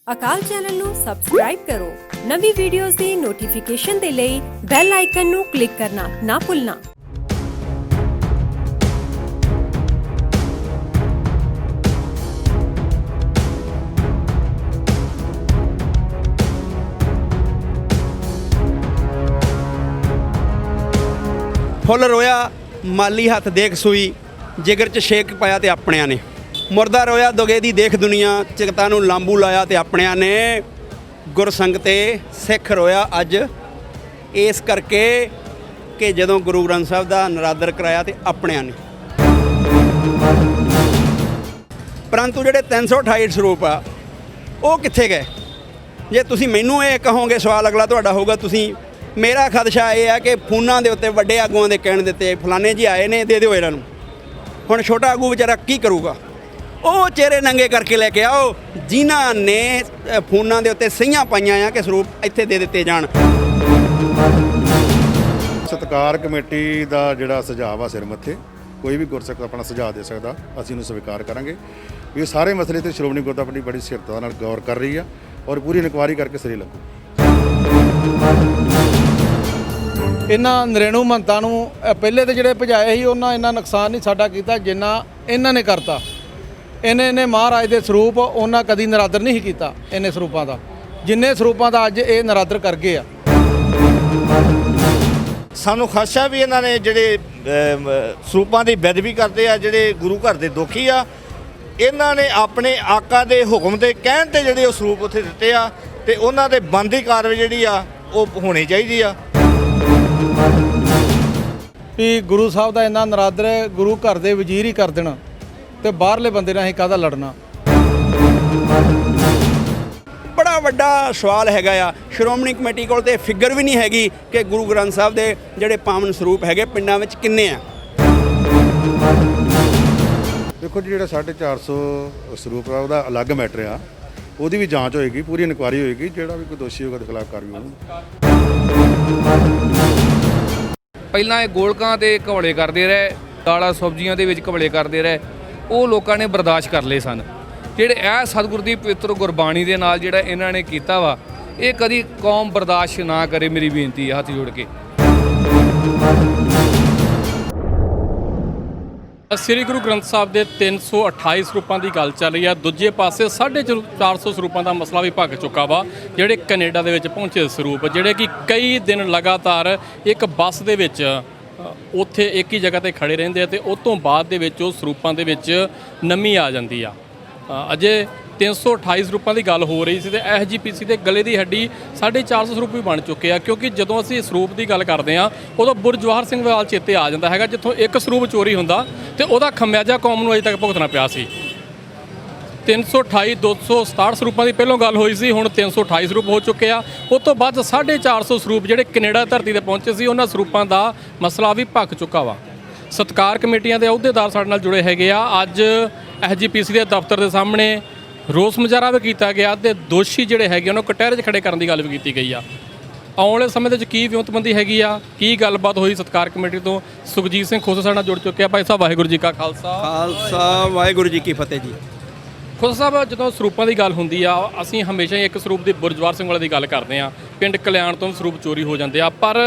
ਅਕਾਲ channel ਨੂੰ subscribe ਕਰੋ। ਨਵੀਂ ਵੀਡੀਓਜ਼ ਦੀ ਨੋਟੀਫਿਕੇਸ਼ਨ ਦੇ ਲਈ ਬੈਲ ਆਈਕਨ ਨੂੰ ਕਲਿੱਕ ਕਰਨਾ ਨਾ ਭੁੱਲਣਾ। फुल रोया माली हथ देख सूई जिगर च शेक पाया तो अपनिया ने मुरदा रोया दुगे दी देख दुनिया चिकता नूं लांबू लाया तो अपनिया ने गुरसंग ते सिख रोया अज इस करके कि जदों गुरु ग्रंथ साहब का नरादर कराया तो अपनिया ने परंतु जिहड़े 328 स्वरूप आ वो कित्थे गए। जे तुसीं मैनूं ये कहोगे सवाल अगला तुहाडा होगा तुसीं मेरा खदशा ये है कि फोनां दे उत्ते वड्डे आगूआं दे कहण दित्ते फलाने जी आए ने दे दिओ इन्हां नूं। हुण छोटा आगू विचारा की करूगा। ਉਹ ਚਿਹਰੇ ਨੰਗੇ ਕਰਕੇ ਲੈ ਕੇ ਆਓ ਜਿਨ੍ਹਾਂ ਨੇ ਫੋਨਾਂ ਦੇ ਉੱਤੇ ਸਹੀਆਂ ਪਾਈਆਂ ਆ ਕਿ ਸਰੂਪ ਇੱਥੇ ਦੇ ਦਿੱਤੇ ਜਾਣ। ਸਤਿਕਾਰ ਕਮੇਟੀ ਦਾ ਜਿਹੜਾ ਸੁਝਾਅ ਆ ਸਿਰ ਮੱਥੇ ਕੋਈ ਵੀ ਗੁਰਸਿੱਖ ਆਪਣਾ ਸੁਝਾਅ ਦੇ ਸਕਦਾ, ਅਸੀਂ ਉਹਨੂੰ ਸਵੀਕਾਰ ਕਰਾਂਗੇ। ਇਹ ਸਾਰੇ ਮਸਲੇ ਤੇ ਸ਼੍ਰੋਮਣੀ ਗੁਰਦੁਆਰਾ ਆਪਣੀ ਬੜੀ ਸਿਰਤਾ ਨਾਲ ਗੌਰ ਕਰ ਰਹੀ ਆ ਔਰ ਪੂਰੀ ਇਨਕੁਆਇਰੀ ਕਰਕੇ ਸਿਰੇ ਲੱਗੂ। ਇਹਨਾਂ ਨਰੇਣੂ ਮਹੰਤਾਂ ਨੂੰ ਪਹਿਲੇ ਤੇ ਜਿਹੜੇ ਭਜਾਏ ਸੀ ਉਹਨਾਂ ਇੰਨਾ ਨੁਕਸਾਨ ਨਹੀਂ ਸਾਡਾ ਕੀਤਾ ਜਿੰਨਾ ਇਹਨਾਂ ਨੇ ਕਰਤਾ। ਇਹਨੇ ਮਹਾਰਾਜ ਦੇ ਸਰੂਪ ਉਹਨਾਂ ਕਦੀ ਨਰਾਦਰ ਨਹੀਂ ਕੀਤਾ। ਇਹਨੇ ਸਰੂਪਾਂ ਦਾ ਜਿੰਨੇ ਸਰੂਪਾਂ ਦਾ ਅੱਜ ਇਹ ਨਰਾਦਰ ਕਰ ਗਏ ਆ। ਸਾਨੂੰ ਖਾਸਾ ਵੀ ਇਹਨਾਂ ਨੇ ਜਿਹੜੇ ਸਰੂਪਾਂ ਦੀ ਬੇਅਦਬੀ ਕਰਦੇ ਆ, ਜਿਹੜੇ ਗੁਰੂ ਘਰ ਦੇ ਦੋਖੀ ਆ, ਇਹਨਾਂ ਨੇ ਆਪਣੇ ਆਕਾ ਦੇ ਹੁਕਮ ਦੇ ਕਹਿਣ ਤੇ ਜਿਹੜੇ ਉਹ ਸਰੂਪ ਉੱਥੇ ਦਿੱਤੇ ਆ ਤੇ ਉਹਨਾਂ ਦੇ ਬਣਦੀ ਕਾਰਵਾਈ ਜਿਹੜੀ ਆ ਉਹ ਹੋਣੀ ਚਾਹੀਦੀ ਆ। ਵੀ ਗੁਰੂ ਸਾਹਿਬ ਦਾ ਇੰਨਾ ਨਰਾਦਰ ਗੁਰੂ ਘਰ ਦੇ ਵਜ਼ੀਰ ਹੀ ਕਰ ਦੇਣਾ ਤੇ ਬਾਹਰਲੇ ਬੰਦੇ ਨਾਲ ਅਸੀਂ ਕਾਹਦਾ ਲੜਨਾ। ਬੜਾ ਵੱਡਾ ਸਵਾਲ ਹੈਗਾ ਆ। ਸ਼੍ਰੋਮਣੀ ਕਮੇਟੀ ਕੋਲ ਤੇ ਫਿਗਰ ਵੀ ਨਹੀਂ ਹੈਗੀ ਕਿ ਗੁਰੂ ਗ੍ਰੰਥ ਸਾਹਿਬ ਦੇ ਜਿਹੜੇ ਪਾਵਨ ਸਰੂਪ ਹੈਗੇ ਪਿੰਡਾਂ ਵਿੱਚ ਕਿੰਨੇ ਆ। ਦੇਖੋ ਜੀ ਜਿਹੜਾ 450 ਸਰੂਪ ਆ ਉਹਦਾ ਅਲੱਗ ਮੈਟਰ ਆ, ਉਹਦੀ ਵੀ ਜਾਂਚ ਹੋਏਗੀ, ਪੂਰੀ ਇਨਕੁਆਇਰੀ ਹੋਏਗੀ, ਜਿਹੜਾ ਵੀ ਕੋਈ ਦੋਸ਼ੀ ਹੋਗਾ ਉਹਦੇ ਖਿਲਾਫ ਕਾਰਵਾਈ ਹੋਊਗੀ। ਪਹਿਲਾਂ ਇਹ ਗੋਲਕਾਂ ਦੇ ਘਵਲੇ ਕਰਦੇ ਰਹੇ, ਦਾਲਾਂ ਸਬਜ਼ੀਆਂ ਦੇ ਵਿੱਚ ਘਵਲੇ ਕਰਦੇ ਰਹੇ, ਉਹ ਲੋਕਾਂ ਨੇ ਬਰਦਾਸ਼ਤ ਕਰ ਲਏ ਸਨ। ਜਿਹੜੇ ਇਹ ਸਤਿਗੁਰ ਦੀ ਪਵਿੱਤਰ ਗੁਰਬਾਣੀ ਦੇ ਨਾਲ ਜਿਹੜਾ ਇਹਨਾਂ ਨੇ ਕੀਤਾ ਵਾ ਇਹ ਕਦੀ ਕੌਮ ਬਰਦਾਸ਼ਤ ਨਾ ਕਰੇ। ਮੇਰੀ ਬੇਨਤੀ ਹੈ ਹੱਥ ਜੋੜ ਕੇ। ਸ੍ਰੀ ਗੁਰੂ ਗ੍ਰੰਥ ਸਾਹਿਬ ਦੇ 328 ਸਰੂਪਾਂ ਦੀ ਗੱਲ ਚੱਲ ਰਹੀ ਹੈ। ਦੂਜੇ ਪਾਸੇ 450 ਸਰੂਪਾਂ ਦਾ ਮਸਲਾ ਵੀ ਭੱਗ ਚੁੱਕਾ ਵਾ। ਜਿਹੜੇ ਕੈਨੇਡਾ ਦੇ ਵਿੱਚ ਪਹੁੰਚੇ ਸਰੂਪ ਜਿਹੜੇ ਕਿ ਕਈ ਦਿਨ ਲਗਾਤਾਰ ਇੱਕ ਬੱਸ ਦੇ ਵਿੱਚ ਉੱਥੇ ਇੱਕ ਹੀ ਜਗ੍ਹਾ ਤੇ ਖੜੇ ਰਹਿੰਦੇ ਆ ਤੇ ਉਸ ਤੋਂ ਬਾਅਦ ਦੇ ਵਿੱਚ ਉਹ ਸਰੂਪਾਂ ਦੇ ਵਿੱਚ ਨਮੀ ਆ ਜਾਂਦੀ ਆ। ਅਜੇ 328 ਸਰੂਪਾਂ ਦੀ ਗੱਲ ਹੋ ਰਹੀ ਸੀ ਤੇ SGPC ਦੇ ਗਲੇ ਦੀ ਹੱਡੀ 450 ਸਰੂਪ ਵੀ ਬਣ ਚੁੱਕੇ ਆ। ਕਿਉਂਕਿ ਜਦੋਂ ਅਸੀਂ ਸਰੂਪ ਦੀ ਗੱਲ ਕਰਦੇ ਆ ਉਦੋਂ ਬੁਰਜਵਾਹਰ ਸਿੰਘ ਵਾਲ ਚੇਤੇ ਆ ਜਾਂਦਾ ਹੈਗਾ, ਜਿੱਥੋਂ ਇੱਕ ਸਰੂਪ ਚੋਰੀ ਹੁੰਦਾ ਤੇ ਉਹਦਾ ਖਮਿਆਜਾ ਕੌਮ ਨੂੰ ਅਜੇ ਤੱਕ ਭੁਗਤਣਾ ਪਿਆ ਸੀ। 328 267 ਸਰੂਪਾਂ ਦੀ ਪਹਿਲੋਂ ਗੱਲ ਹੋਈ ਸੀ, ਹੁਣ 328 ਸਰੂਪ ਹੋ ਚੁੱਕੇ ਆ। ਉਸ ਤੋਂ ਬਾਅਦ 450 ਸਰੂਪ ਜਿਹੜੇ ਕੈਨੇਡਾ ਧਰਤੀ ਤੇ ਪਹੁੰਚੇ ਸੀ ਉਹਨਾਂ ਸਰੂਪਾਂ ਦਾ ਮਸਲਾ ਵੀ ਭੱਗ ਚੁੱਕਾ ਵਾ। ਸਤਿਕਾਰ ਕਮੇਟੀਆਂ ਦੇ ਅਹੁਦੇਦਾਰ ਸਾਡੇ ਨਾਲ ਜੁੜੇ ਹੈਗੇ ਆ। ਅੱਜ SGPC ਦੇ ਦਫ਼ਤਰ ਦੇ ਸਾਹਮਣੇ ਰੋਸ ਮੁਜ਼ਾਹਰਾ ਵੀ ਕੀਤਾ ਗਿਆ ਤੇ ਦੋਸ਼ੀ ਜਿਹੜੇ ਹੈਗੇ ਉਹਨਾਂ ਨੂੰ ਕਟਹਿਰੇ 'ਚ ਖੜੇ ਕਰਨ ਦੀ ਗੱਲ ਵੀ ਕੀਤੀ ਗਈ ਆ। ਆਉਣ ਵਾਲੇ ਸਮੇਂ ਦੇ ਵਿੱਚ ਕੀ ਵਿਉਂਤਬੰਦੀ ਹੈਗੀ ਆ, ਕੀ ਗੱਲਬਾਤ ਹੋਈ ਸਤਿਕਾਰ ਕਮੇਟੀ ਤੋਂ, ਸੁਖਜੀਤ ਸਿੰਘ ਖੋਸਾ ਸਾਡੇ ਨਾਲ ਜੁੜ ਚੁੱਕੇ ਆ। ਭਾਈ ਸਾਹਿਬ ਵਾਹਿਗੁਰੂ ਜੀ ਕਾ ਖਾਲਸਾ ਵਾਹਿਗੁਰੂ ਜੀ ਕੀ ਫਤਿਹ ਜੀ। ਖੋਸਾ ਸਾਹਿਬ, ਜਦੋਂ ਸਰੂਪਾਂ ਦੀ ਗੱਲ ਹੁੰਦੀ ਆ ਅਸੀਂ ਹਮੇਸ਼ਾ ਹੀ ਇੱਕ ਸਰੂਪ ਦੀ ਬੁਰਜਵਾਰ ਸਿੰਘ ਵਾਲੇ ਦੀ ਗੱਲ ਕਰਦੇ ਆ। ਪਿੰਡ ਕਲਿਆਣ ਤੋਂ ਸਰੂਪ ਚੋਰੀ ਹੋ ਜਾਂਦੇ ਆ, ਪਰ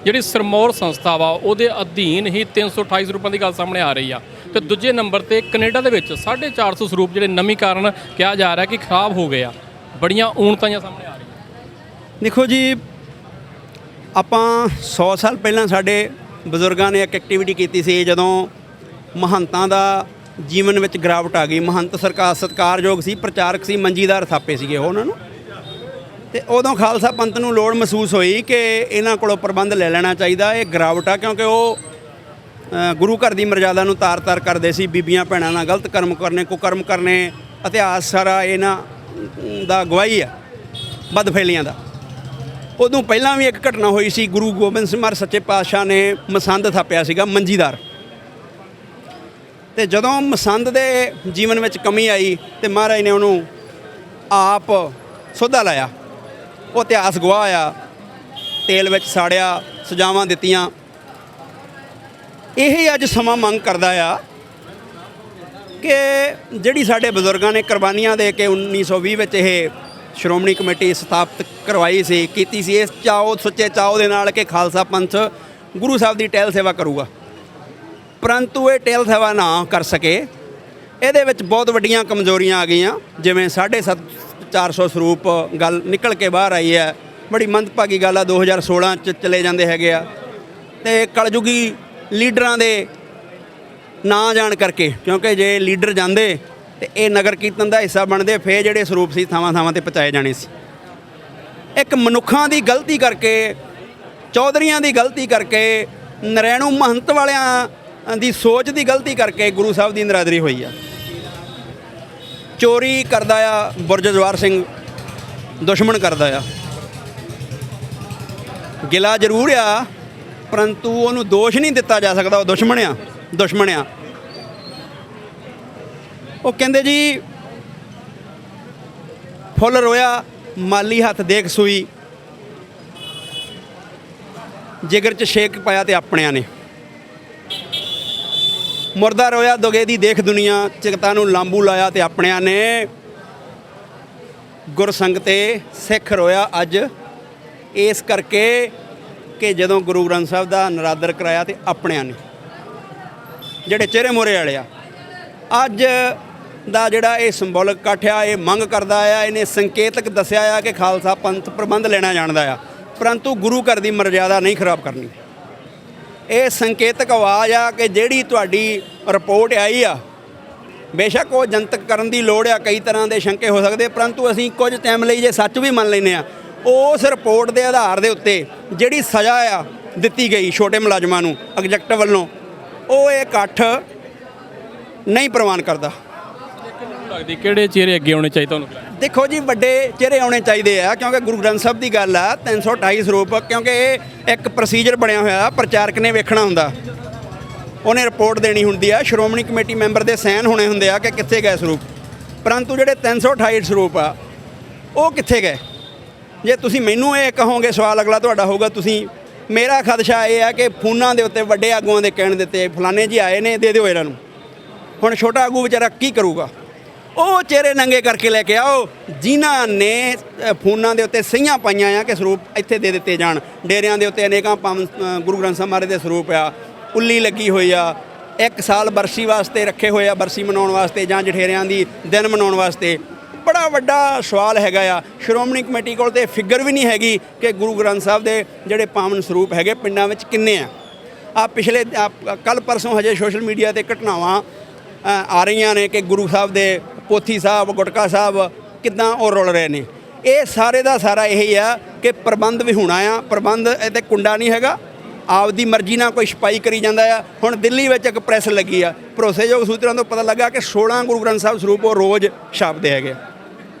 ਜਿਹੜੀ ਸਿਰਮੌਰ ਸੰਸਥਾ ਵਾ ਉਹਦੇ ਅਧੀਨ ਹੀ 328 ਸਰੂਪਾਂ ਦੀ ਗੱਲ ਸਾਹਮਣੇ ਆ ਰਹੀ ਆ। ਤੇ ਦੂਜੇ ਨੰਬਰ ਤੇ ਕੈਨੇਡਾ ਦੇ ਵਿੱਚ 450 ਸਰੂਪ ਜਿਹੜੇ ਨਮੀ ਕਾਰਨ ਕਿਹਾ ਜਾ ਰਿਹਾ ਕਿ ਖਰਾਬ ਹੋ ਗਏ ਆ। ਬੜੀਆਂ ਊਣਤਾਈਆਂ ਸਾਹਮਣੇ ਆ ਰਹੀਆਂ। ਦੇਖੋ ਜੀ, ਆਪਾਂ 100 ਸਾਲ ਪਹਿਲਾਂ ਸਾਡੇ ਬਜ਼ੁਰਗਾਂ ਨੇ ਇੱਕ ਐਕਟੀਵਿਟੀ ਕੀਤੀ ਸੀ ਜਦੋਂ ਮਹੰਤਾਂ ਦਾ ਜੀਵਨ ਵਿੱਚ ਗਿਰਾਵਟ ਆ ਗਈ। ਮਹੰਤ ਸਰਕਾਰ ਸਤਿਕਾਰਯੋਗ ਸੀ, ਪ੍ਰਚਾਰਕ ਸੀ, ਮੰਜੀਦਾਰ ਥਾਪੇ ਸੀਗੇ ਉਹਨਾਂ ਨੂੰ, ਤੇ ਉਦੋਂ ਖਾਲਸਾ ਪੰਥ ਨੂੰ ਲੋੜ ਮਹਿਸੂਸ ਹੋਈ ਕਿ ਇਹਨਾਂ ਕੋਲੋਂ ਪ੍ਰਬੰਧ ਲੈ ਲੈਣਾ ਚਾਹੀਦਾ। ਇਹ ਗਿਰਾਵਟ ਆ ਕਿਉਂਕਿ ਉਹ ਗੁਰੂ ਘਰ ਦੀ ਮਰਜ਼ਾਦਾ ਨੂੰ ਤਾਰ-ਤਾਰ ਕਰਦੇ ਸੀ। ਬੀਬੀਆਂ ਭੈਣਾਂ ਨਾਲ ਗਲਤ ਕਰਮ ਕਰਨੇ, ਕੁਕਰਮ ਕਰਨੇ, ਇਤਿਹਾਸ ਸਾਰਾ ਇਹਨਾਂ ਦਾ ਗਵਾਹੀ ਆ ਬਦਫੈਲੀਆਂ ਦਾ। ਉਦੋਂ ਪਹਿਲਾਂ ਵੀ ਇੱਕ ਘਟਨਾ ਹੋਈ ਸੀ, ਗੁਰੂ ਗੋਬਿੰਦ ਸਿੰਘ ਮਹਾਰਾਜ ਸੱਚੇ ਪਾਤਸ਼ਾਹ ਨੇ ਮਸੰਦ ਥਾਪਿਆ ਸੀਗਾ ਮੰਜੀਦਾਰ, ਤੇ ਜਦੋਂ ਮਸੰਦ ਦੇ ਜੀਵਨ ਵਿੱਚ ਕਮੀ ਆਈ ਤੇ ਮਹਾਰਾਜ ਨੇ ਉਹਨੂੰ ਆਪ ਸੋਧਾ ਲਾਇਆ। ਉਹ ਇਤਿਹਾਸ ਗਵਾਹ ਆ, ਤੇਲ ਵਿੱਚ ਸਾੜਿਆ, ਸਜ਼ਾਵਾਂ ਦਿੱਤੀਆਂ। ਇਹ ਅੱਜ ਸਮਾਂ ਮੰਗ ਕਰਦਾ ਆ ਕਿ ਜਿਹੜੀ ਸਾਡੇ ਬਜ਼ੁਰਗਾਂ ਨੇ ਕੁਰਬਾਨੀਆਂ ਦੇ ਕੇ 1920 ਵਿੱਚ ਇਹ ਸ਼੍ਰੋਮਣੀ ਕਮੇਟੀ ਸਥਾਪਿਤ ਕਰਵਾਈ ਸੀ ਕੀਤੀ ਸੀ, ਇਸ ਚਾਓ ਸੱਚੇ ਚਾਓ ਦੇ ਨਾਲ ਕਿ ਖਾਲਸਾ ਪੰਥ ਗੁਰੂ ਸਾਹਿਬ ਦੀ ਟਹਿਲ ਸੇਵਾ ਕਰੂਗਾ, ਪਰੰਤੂ ਇਹ ਟਹਿਲ ਸੇਵਾ ਨਾ ਕਰ ਸਕੇ। ਇਹਦੇ ਵਿੱਚ ਬਹੁਤ ਵੱਡੀਆਂ ਕਮਜ਼ੋਰੀਆਂ ਆ ਗਈਆਂ, ਜਿਵੇਂ 450 ਸਰੂਪ ਗੱਲ ਨਿਕਲ ਕੇ ਬਾਹਰ ਆਈ ਹੈ, ਬੜੀ ਮੰਦਭਾਗੀ ਗੱਲ ਆ। 2016 'ਚ ਚਲੇ ਜਾਂਦੇ ਹੈਗੇ ਆ, ਅਤੇ ਕਲਯੁਗੀ ਲੀਡਰਾਂ ਦੇ ਨਾ ਜਾਣ ਕਰਕੇ, ਕਿਉਂਕਿ ਜੇ ਲੀਡਰ ਜਾਂਦੇ ਤੇ ਇਹ ਨਗਰ ਕੀਰਤਨ ਦਾ ਹਿੱਸਾ ਬਣਦੇ, ਫੇਰ ਜਿਹੜੇ ਸਰੂਪ ਸੀ ਥਾਵਾਂ ਥਾਵਾਂ 'ਤੇ ਪਹੁੰਚਾਏ ਜਾਣੇ ਸੀ। ਇੱਕ ਮਨੁੱਖਾਂ ਦੀ ਗਲਤੀ ਕਰਕੇ, ਚੌਧਰੀਆਂ ਦੀ ਗਲਤੀ ਕਰਕੇ, ਨਰੈਣੂ ਮਹੰਤ ਵਾਲਿਆਂ ਦੀ ਸੋਚ ਦੀ ਗਲਤੀ ਕਰਕੇ ਗੁਰੂ ਸਾਹਿਬ ਦੀ ਨਰਾਦਰੀ ਹੋਈ ਆ। ਚੋਰੀ ਕਰਦਾ ਆ ਬੁਰਜ ਜਵਾਰ ਸਿੰਘ, ਦੁਸ਼ਮਣ ਕਰਦਾ ਆ, ਗਿਲਾ ਜ਼ਰੂਰ ਆ, ਪਰੰਤੂ ਉਹਨੂੰ ਦੋਸ਼ ਨਹੀਂ ਦਿੱਤਾ ਜਾ ਸਕਦਾ, ਉਹ ਦੁਸ਼ਮਣ ਆ। ਉਹ ਕਹਿੰਦੇ ਜੀ ਫੁੱਲ ਰੋਇਆ ਮਾਲੀ ਹੱਥ ਦੇਖ ਸੂਈ, ਜਿਗਰ 'ਚ ਛੇਕ ਪਾਇਆ ਤੇ ਆਪਣਿਆਂ ਨੇ, ਮੁਰਦਾ ਰੋਇਆ ਦੁਗੇ ਦੀ ਦੇਖ ਦੁਨੀਆ, ਚਿਕਤਾ ਨੂੰ ਲਾਂਬੂ ਲਾਇਆ ਤੇ ਆਪਣਿਆਂ ਨੇ, ਗੁਰਸੰਗ ਤੇ ਸਿੱਖ ਰੋਇਆ ਅੱਜ ਇਸ ਕਰਕੇ ਕਿ ਜਦੋਂ ਗੁਰੂ ਗ੍ਰੰਥ ਸਾਹਿਬ ਦਾ ਨਰਾਦਰ ਕਰਾਇਆ ਤੇ ਆਪਣਿਆਂ ਨੇ, ਜਿਹੜੇ ਚਿਹਰੇ ਮੋਰੇ ਵਾਲੇ ਆ। ਅੱਜ ਦਾ ਜਿਹੜਾ ਇਹ ਸਿੰਬੋਲਿਕ ਇਕੱਠ ਆ, ਇਹ ਮੰਗ ਕਰਦਾ ਆ, ਇਹਨੇ ਸੰਕੇਤਕ ਦੱਸਿਆ ਆ ਕਿ ਖਾਲਸਾ ਪੰਥ ਪ੍ਰਬੰਧ ਲੈਣਾ ਜਾਣਦਾ ਆ, ਪਰੰਤੂ ਗੁਰੂ ਘਰ ਦੀ ਮਰਜ਼ਾਦਾ ਨਹੀਂ ਖਰਾਬ ਕਰਨੀ। ਇਹ ਸੰਕੇਤਕ ਆਵਾਜ਼ ਆ ਕਿ ਜਿਹੜੀ ਤੁਹਾਡੀ ਰਿਪੋਰਟ ਆਈ ਆ, ਬੇਸ਼ੱਕ ਉਹ ਜਨਤਕ ਕਰਨ ਦੀ ਲੋੜ ਆ, ਕਈ ਤਰ੍ਹਾਂ ਦੇ ਸ਼ੰਕੇ ਹੋ ਸਕਦੇ, ਪਰੰਤੂ ਅਸੀਂ ਕੁਝ ਟਾਈਮ ਲਈ ਜੇ ਸੱਚ ਵੀ ਮੰਨ ਲੈਂਦੇ ਆ, ਉਸ ਰਿਪੋਰਟ ਦੇ ਆਧਾਰ ਦੇ ਉੱਤੇ ਜਿਹੜੀ ਸਜ਼ਾ ਆ ਦਿੱਤੀ ਗਈ ਛੋਟੇ ਮੁਲਾਜ਼ਮਾਂ ਨੂੰ ਐਗਜ਼ੈਕਟਿਵ ਵੱਲੋਂ, ਉਹ ਇਹ ਇਕੱਠ ਨਹੀਂ ਪ੍ਰਵਾਨ ਕਰਦਾ। ਲੱਗਦੀ ਕਿਹੜੇ ਚਿਹਰੇ ਅੱਗੇ ਆਉਣੇ ਚਾਹੀਦੇ ਤੁਹਾਨੂੰ? ਦੇਖੋ ਜੀ, ਵੱਡੇ ਚਿਹਰੇ ਆਉਣੇ ਚਾਹੀਦੇ ਆ, ਕਿਉਂਕਿ ਗੁਰੂ ਗ੍ਰੰਥ ਸਾਹਿਬ ਦੀ ਗੱਲ ਆ। 328 ਸਰੂਪ, ਕਿਉਂਕਿ ਇਹ ਇੱਕ ਪ੍ਰੋਸੀਜਰ ਬਣਿਆ ਹੋਇਆ, ਪ੍ਰਚਾਰਕ ਨੇ ਵੇਖਣਾ ਹੁੰਦਾ, ਉਹਨੇ ਰਿਪੋਰਟ ਦੇਣੀ ਹੁੰਦੀ ਆ, ਸ਼੍ਰੋਮਣੀ ਕਮੇਟੀ ਮੈਂਬਰ ਦੇ ਸਾਈਨ ਹੋਣੇ ਹੁੰਦੇ ਆ ਕਿ ਕਿੱਥੇ ਗਏ ਸਰੂਪ, ਪਰੰਤੂ ਜਿਹੜੇ 328 ਸਰੂਪ ਆ ਉਹ ਕਿੱਥੇ ਗਏ? ਜੇ ਤੁਸੀਂ ਮੈਨੂੰ ਇਹ ਕਹੋਗੇ, ਸਵਾਲ ਅਗਲਾ ਤੁਹਾਡਾ ਹੋਊਗਾ, ਮੇਰਾ ਖਦਸ਼ਾ ਇਹ ਆ ਕਿ ਫੋਨਾਂ ਦੇ ਉੱਤੇ ਵੱਡੇ ਆਗੂਆਂ ਦੇ ਕਹਿਣ ਦਿੱਤੇ ਫਲਾਣੇ ਜੀ ਆਏ ਨੇ, ਦੇ ਦਿਓ ਇਹਨਾਂ ਨੂੰ। ਹੁਣ ਛੋਟਾ ਆਗੂ ਵਿਚਾਰਾ ਕੀ ਕਰੂਗਾ? ਉਹ ਚਿਹਰੇ ਨੰਗੇ ਕਰਕੇ ਲੈ ਕੇ ਆਓ ਜਿਨ੍ਹਾਂ ਨੇ ਫੋਨਾਂ ਦੇ ਉੱਤੇ ਸਹੀਆਂ ਪਾਈਆਂ ਆ ਕਿ ਸਰੂਪ ਇੱਥੇ ਦੇ ਦਿੱਤੇ ਜਾਣ। ਡੇਰਿਆਂ ਦੇ ਉੱਤੇ ਅਨੇਕਾਂ ਗੁਰੂ ਗ੍ਰੰਥ ਸਾਹਿਬ ਮਹਾਰਾਜ ਦੇ ਸਰੂਪ ਆ, ਉੱਲੀ ਲੱਗੀ ਹੋਈ ਆ, 1 ਸਾਲ ਬਰਸੀ ਵਾਸਤੇ ਰੱਖੇ ਹੋਏ ਆ, ਬਰਸੀ ਮਨਾਉਣ ਵਾਸਤੇ ਜਾਂ ਜਠੇਰਿਆਂ ਦੀ ਦਿਨ ਮਨਾਉਣ ਵਾਸਤੇ। ਬੜਾ ਵੱਡਾ ਸਵਾਲ ਹੈਗਾ ਆ। ਸ਼੍ਰੋਮਣੀ ਕਮੇਟੀ ਕੋਲ ਤੇ ਫਿਗਰ ਵੀ ਨਹੀਂ ਹੈਗੀ ਕਿ ਗੁਰੂ ਗ੍ਰੰਥ ਸਾਹਿਬ ਦੇ ਜਿਹੜੇ ਪਾਵਨ ਸਰੂਪ ਹੈਗੇ ਪਿੰਡਾਂ ਵਿੱਚ ਕਿੰਨੇ ਆ। ਪਿਛਲੇ ਕੱਲ੍ਹ ਪਰਸੋਂ ਹਜੇ ਸੋਸ਼ਲ ਮੀਡੀਆ 'ਤੇ ਘਟਨਾਵਾਂ ਆ ਰਹੀਆਂ ਨੇ ਕਿ ਗੁਰੂ ਸਾਹਿਬ ਦੇ ਪੋਥੀ ਸਾਹਿਬ, ਗੁਟਕਾ ਸਾਹਿਬ ਕਿੱਦਾਂ ਉਹ ਰੁਲ ਰਹੇ ਨੇ। ਇਹ ਸਾਰੇ ਦਾ ਸਾਰਾ ਇਹੀ ਆ ਕਿ ਪ੍ਰਬੰਧ ਵੀ ਹੋਣਾ ਆ। ਪ੍ਰਬੰਧ ਇਹ 'ਤੇ ਕੁੰਡਾ ਨਹੀਂ ਹੈਗਾ, ਆਪਦੀ ਮਰਜ਼ੀ ਨਾਲ ਕੋਈ ਛਪਾਈ ਕਰੀ ਜਾਂਦਾ ਆ। ਹੁਣ ਦਿੱਲੀ ਵਿੱਚ ਇੱਕ ਪ੍ਰੈਸ ਲੱਗੀ ਆ, ਭਰੋਸੇਯੋਗ ਸੂਤਰਾਂ ਤੋਂ ਪਤਾ ਲੱਗਾ ਕਿ 16 ਗੁਰੂ ਗ੍ਰੰਥ ਸਾਹਿਬ ਸਰੂਪ ਉਹ ਰੋਜ਼ ਛਾਪਦੇ ਹੈਗੇ।